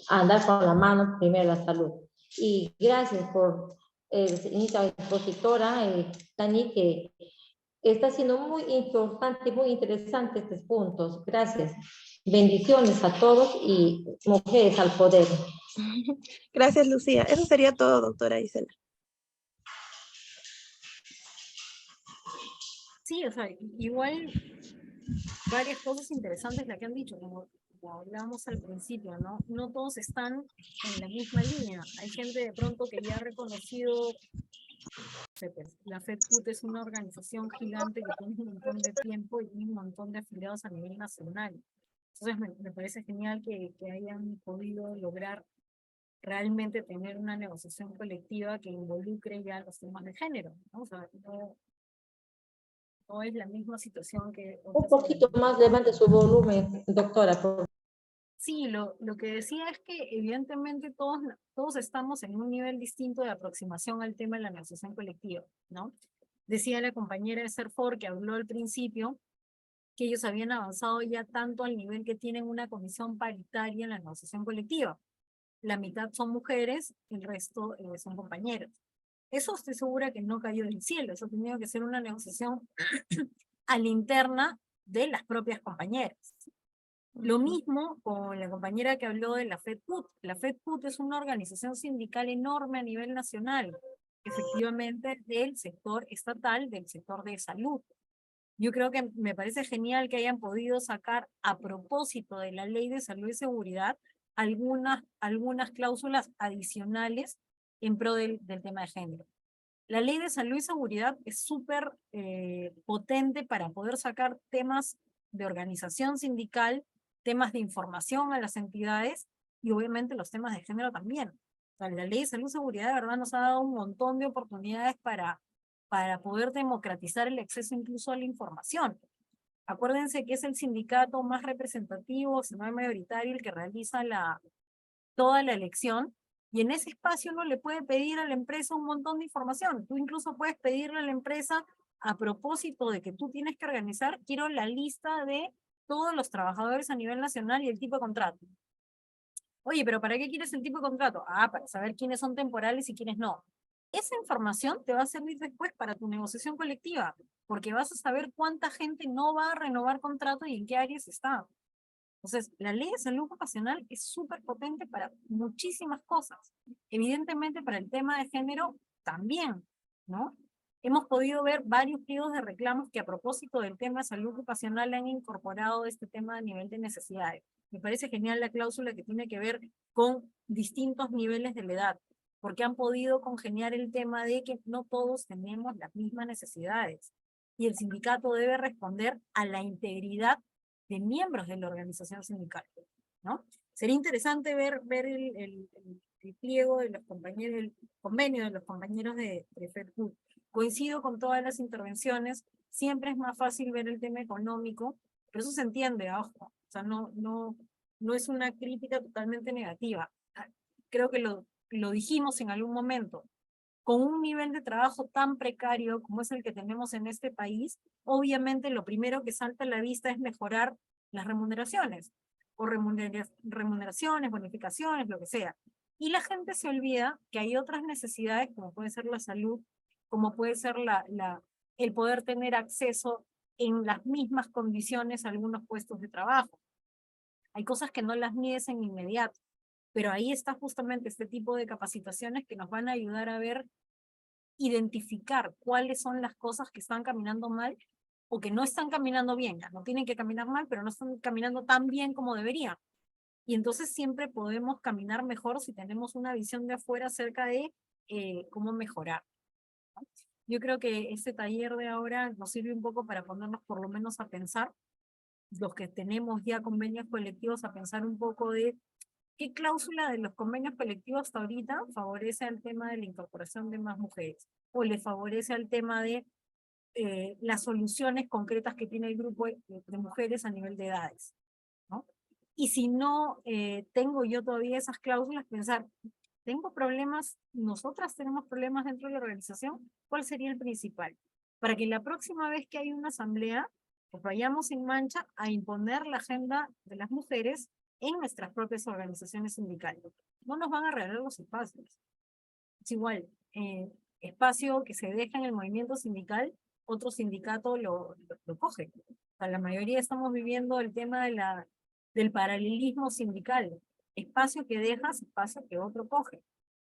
andar con la mano primero la salud. Y gracias por esta expositora, Tani, que está siendo muy importante y muy interesante estos puntos. Gracias. Bendiciones a todos y mujeres al poder. Gracias, Lucía. Eso sería todo, doctora Isela. Sí, o sea, igual varias cosas interesantes las que han dicho, como hablábamos al principio, ¿no? No todos están en la misma línea. Hay gente de pronto que ya ha reconocido, la FEDPUT es una organización gigante que tiene un montón de tiempo y tiene un montón de afiliados a nivel nacional. Entonces me parece genial que hayan podido lograr realmente tener una negociación colectiva que involucre ya los temas de género, ¿no? O sea, no es la misma situación que... Un poquito más levante su volumen, doctora. Sí, lo que decía es que evidentemente todos estamos en un nivel distinto de aproximación al tema de la negociación colectiva, ¿no? Decía la compañera de Serfor que habló al principio que ellos habían avanzado ya tanto al nivel que tienen una comisión paritaria en la negociación colectiva. La mitad son mujeres, el resto son compañeros. Eso estoy segura que no cayó del cielo, eso ha tenido que ser una negociación a la interna de las propias compañeras. Lo mismo con la compañera que habló de la FEDPUT. La FEDPUT es una organización sindical enorme a nivel nacional, efectivamente del sector estatal, del sector de salud. Yo creo que me parece genial que hayan podido sacar a propósito de la Ley de Salud y Seguridad algunas cláusulas adicionales en pro del tema de género. La Ley de Salud y Seguridad es súper potente para poder sacar temas de organización sindical, temas de información a las entidades y obviamente los temas de género también. O sea, la Ley de Salud y Seguridad de verdad nos ha dado un montón de oportunidades para poder democratizar el acceso incluso a la información. Acuérdense que es el sindicato más representativo, si no es mayoritario, el que realiza toda la elección, y en ese espacio uno le puede pedir a la empresa un montón de información. Tú incluso puedes pedirle a la empresa, a propósito de que tú tienes que organizar, quiero la lista de todos los trabajadores a nivel nacional y el tipo de contrato. Oye, pero ¿para qué quieres el tipo de contrato? Ah, para saber quiénes son temporales y quiénes no. Esa información te va a servir después para tu negociación colectiva, porque vas a saber cuánta gente no va a renovar contrato y en qué áreas está. Entonces, la ley de salud ocupacional es súper potente para muchísimas cosas. Evidentemente, para el tema de género también, ¿no? Hemos podido ver varios pliegos de reclamos que a propósito del tema de salud ocupacional han incorporado este tema a nivel de necesidades. Me parece genial la cláusula que tiene que ver con distintos niveles de la edad, porque han podido congeniar el tema de que no todos tenemos las mismas necesidades y el sindicato debe responder a la integridad de miembros de la organización sindical, ¿no? Sería interesante ver el pliego de los compañeros, el convenio de los compañeros de FEDPUT. Coincido con todas las intervenciones, siempre es más fácil ver el tema económico, pero eso se entiende, ojo, o sea, no es una crítica totalmente negativa. Creo que lo dijimos en algún momento, con un nivel de trabajo tan precario como es el que tenemos en este país, obviamente lo primero que salta a la vista es mejorar las remuneraciones, o remuneraciones, bonificaciones, lo que sea. Y la gente se olvida que hay otras necesidades, como puede ser la salud, como puede ser el poder tener acceso en las mismas condiciones a algunos puestos de trabajo. Hay cosas que no las mides en inmediato, pero ahí está justamente este tipo de capacitaciones que nos van a ayudar a ver, identificar cuáles son las cosas que están caminando mal o que no están caminando bien. No tienen que caminar mal, pero no están caminando tan bien como deberían. Y entonces siempre podemos caminar mejor si tenemos una visión de afuera acerca de cómo mejorar. Yo creo que este taller de ahora nos sirve un poco para ponernos por lo menos a pensar, los que tenemos ya convenios colectivos, a pensar un poco de ¿qué cláusula de los convenios colectivos hasta ahorita favorece al tema de la incorporación de más mujeres? ¿O le favorece al tema de las soluciones concretas que tiene el grupo de mujeres a nivel de edades, ¿no? Y si no tengo yo todavía esas cláusulas, pensar, ¿tengo problemas? ¿Nosotras tenemos problemas dentro de la organización? ¿Cuál sería el principal? Para que la próxima vez que hay una asamblea, pues vayamos sin mancha a imponer la agenda de las mujeres en nuestras propias organizaciones sindicales. No nos van a regalar los espacios. Es igual, espacio que se deja en el movimiento sindical, otro sindicato lo coge. O sea, la mayoría estamos viviendo el tema de del paralelismo sindical. Espacio que dejas, espacio que otro coge.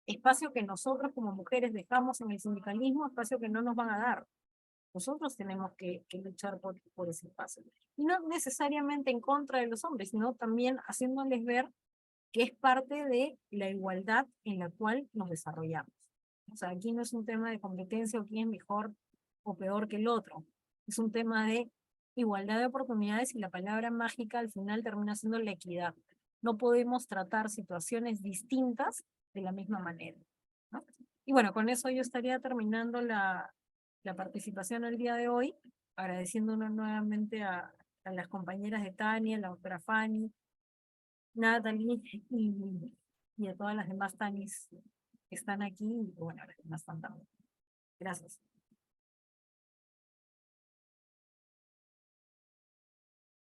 Espacio que nosotros como mujeres dejamos en el sindicalismo, espacio que no nos van a dar. Nosotros tenemos que luchar por ese espacio. Y no necesariamente en contra de los hombres, sino también haciéndoles ver que es parte de la igualdad en la cual nos desarrollamos. O sea, aquí no es un tema de competencia o quién es mejor o peor que el otro. Es un tema de igualdad de oportunidades y la palabra mágica al final termina siendo la equidad. No podemos tratar situaciones distintas de la misma manera, ¿no? Y bueno, con eso yo estaría terminando la participación el día de hoy, agradeciéndonos nuevamente a las compañeras de Tania, a la doctora Fanny, Natalie y a todas las demás Tanis que están aquí y bueno, las demás están también. Gracias.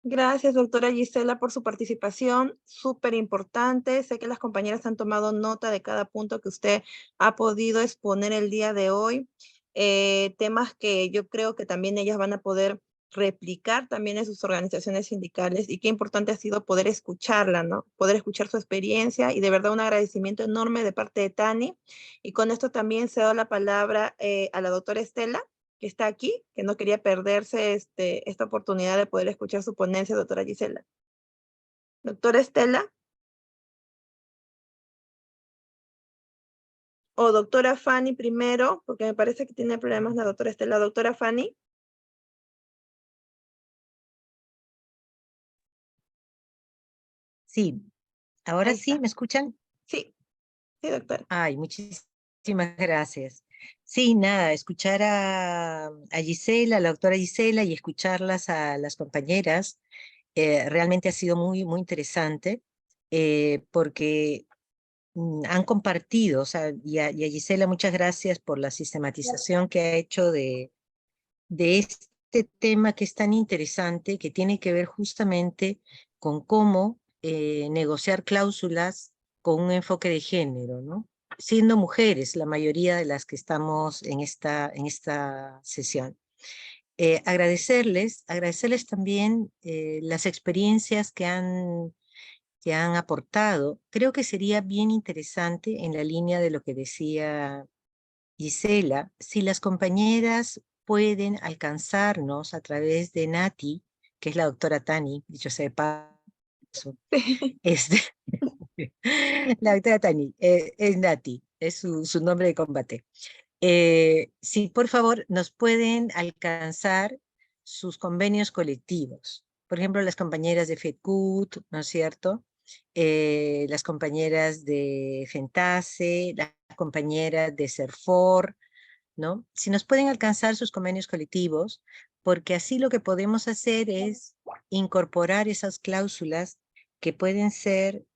Gracias, doctora Gisela, por su participación, súper importante. Sé que las compañeras han tomado nota de cada punto que usted ha podido exponer el día de hoy. Temas que yo creo que también ellas van a poder replicar también en sus organizaciones sindicales, y qué importante ha sido poder escucharla, ¿no? Poder escuchar su experiencia, y de verdad un agradecimiento enorme de parte de Tani. Y con esto también cedo la palabra a la doctora Estela, que está aquí, que no quería perderse esta oportunidad de poder escuchar su ponencia, doctora Gisela. Doctora Estela. O doctora Fanny primero, porque me parece que tiene problemas la doctora Estela. Doctora Fanny. Sí, ahora sí, ¿me escuchan? Sí, sí, doctora. Ay, muchísimas gracias. Sí, nada, escuchar a Gisela, a la doctora Gisela, y escucharlas a las compañeras, realmente ha sido muy, muy interesante, porque han compartido, o sea, y a Gisela muchas gracias por la sistematización que ha hecho de este tema que es tan interesante, que tiene que ver justamente con cómo negociar cláusulas con un enfoque de género, ¿no? Siendo mujeres la mayoría de las que estamos en esta sesión. Agradecerles también las experiencias que han aportado. Creo que sería bien interesante, en la línea de lo que decía Gisela, si las compañeras pueden alcanzarnos a través de Nati, que es la doctora Tani, dicho sea de paso. La doctora Tani, es Nati, es su nombre de combate. Si por favor nos pueden alcanzar sus convenios colectivos. Por ejemplo, las compañeras de FEDCUT, ¿no es cierto? Las compañeras de FENTASE, las compañeras de CERFOR, ¿no? Si nos pueden alcanzar sus convenios colectivos, porque así lo que podemos hacer es incorporar esas cláusulas que pueden ser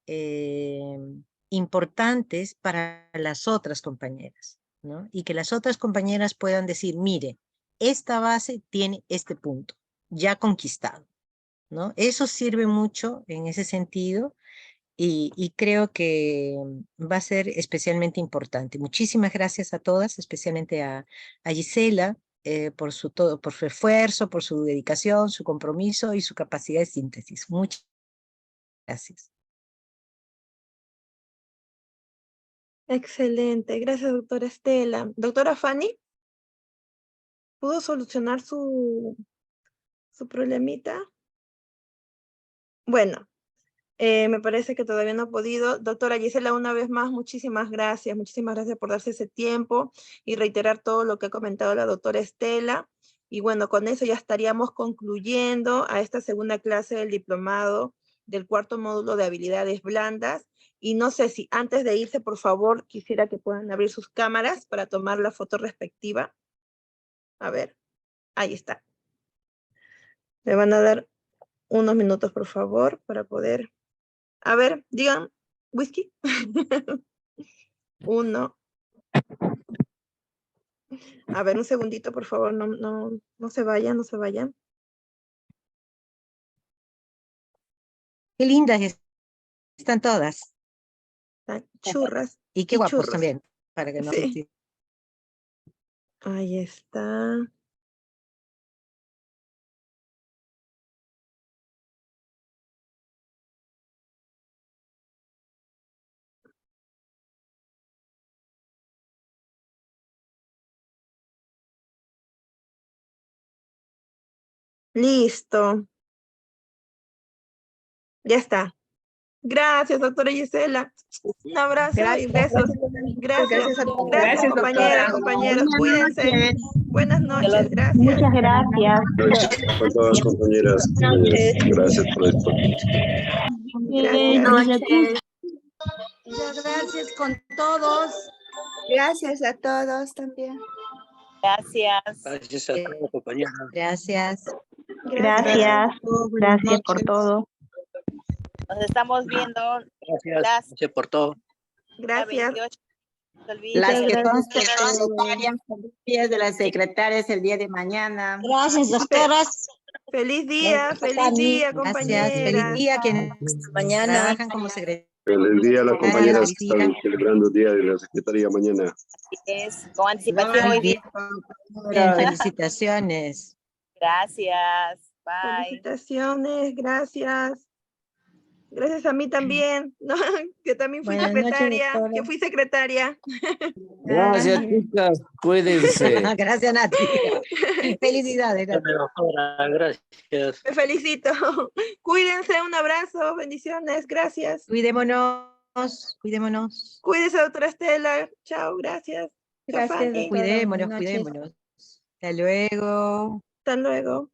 importantes para las otras compañeras, ¿no? Y que las otras compañeras puedan decir, mire, esta base tiene este punto, ya conquistado, ¿no? Eso sirve mucho en ese sentido, y creo que va a ser especialmente importante. Muchísimas gracias a todas, especialmente a Gisela, por su esfuerzo, por su dedicación, su compromiso y su capacidad de síntesis. Muchas gracias. Excelente, gracias doctora Estela. Doctora Fanny, ¿pudo solucionar su problemita? Bueno, me parece que todavía no ha podido. Doctora Gisela, una vez más, muchísimas gracias por darse ese tiempo y reiterar todo lo que ha comentado la doctora Estela. Y bueno, con eso ya estaríamos concluyendo a esta segunda clase del diplomado del cuarto módulo de habilidades blandas. Y no sé si antes de irse, por favor, quisiera que puedan abrir sus cámaras para tomar la foto respectiva. A ver, ahí está. Me van a dar unos minutos, por favor, para poder... A ver, digan, whisky. 1. A ver, un segundito, por favor, no se vayan, no se vayan. Qué lindas están todas. Están churras. Y qué guapos churros. también, para que no Sí. Ahí está. Listo. Ya está. Gracias, doctora Gisela. Un abrazo y besos. Gracias. Gracias, compañeras, compañeros. Cuídense. Buenas noches. Gracias. Muchas gracias. A todas las compañeras. Gracias por esto. Gracias. Muchas gracias con todos. Gracias a todos también. Gracias. Gracias a todos, compañeros. Gracias. Gracias. Gracias por todo. Nos estamos viendo. Gracias por todo. Gracias. Las que son secretarias, días de las secretarias el día de mañana. Gracias, doctoras. Feliz día, compañeras. Gracias, feliz día que Mañana. trabajan como secretarias. Feliz día a las compañeras que feliz día. están celebrando el Día de la Secretaría mañana. Es con anticipación hoy día. Bien, felicitaciones. Gracias. Bye. Felicitaciones, gracias. Gracias a mí también, ¿no? Que también fui Buenas noches, secretaria, doctora. que fui secretaria. Gracias, chicas. Cuídense. Gracias, Nati. Felicidades, Nati. Gracias. Me felicito. Cuídense, un abrazo, bendiciones, gracias. Cuidémonos, cuidémonos. Cuídese, doctora Estela. Chao, gracias. Gracias, doctora. Cuidémonos, Buenas noches. cuidémonos. Hasta luego. Hasta luego.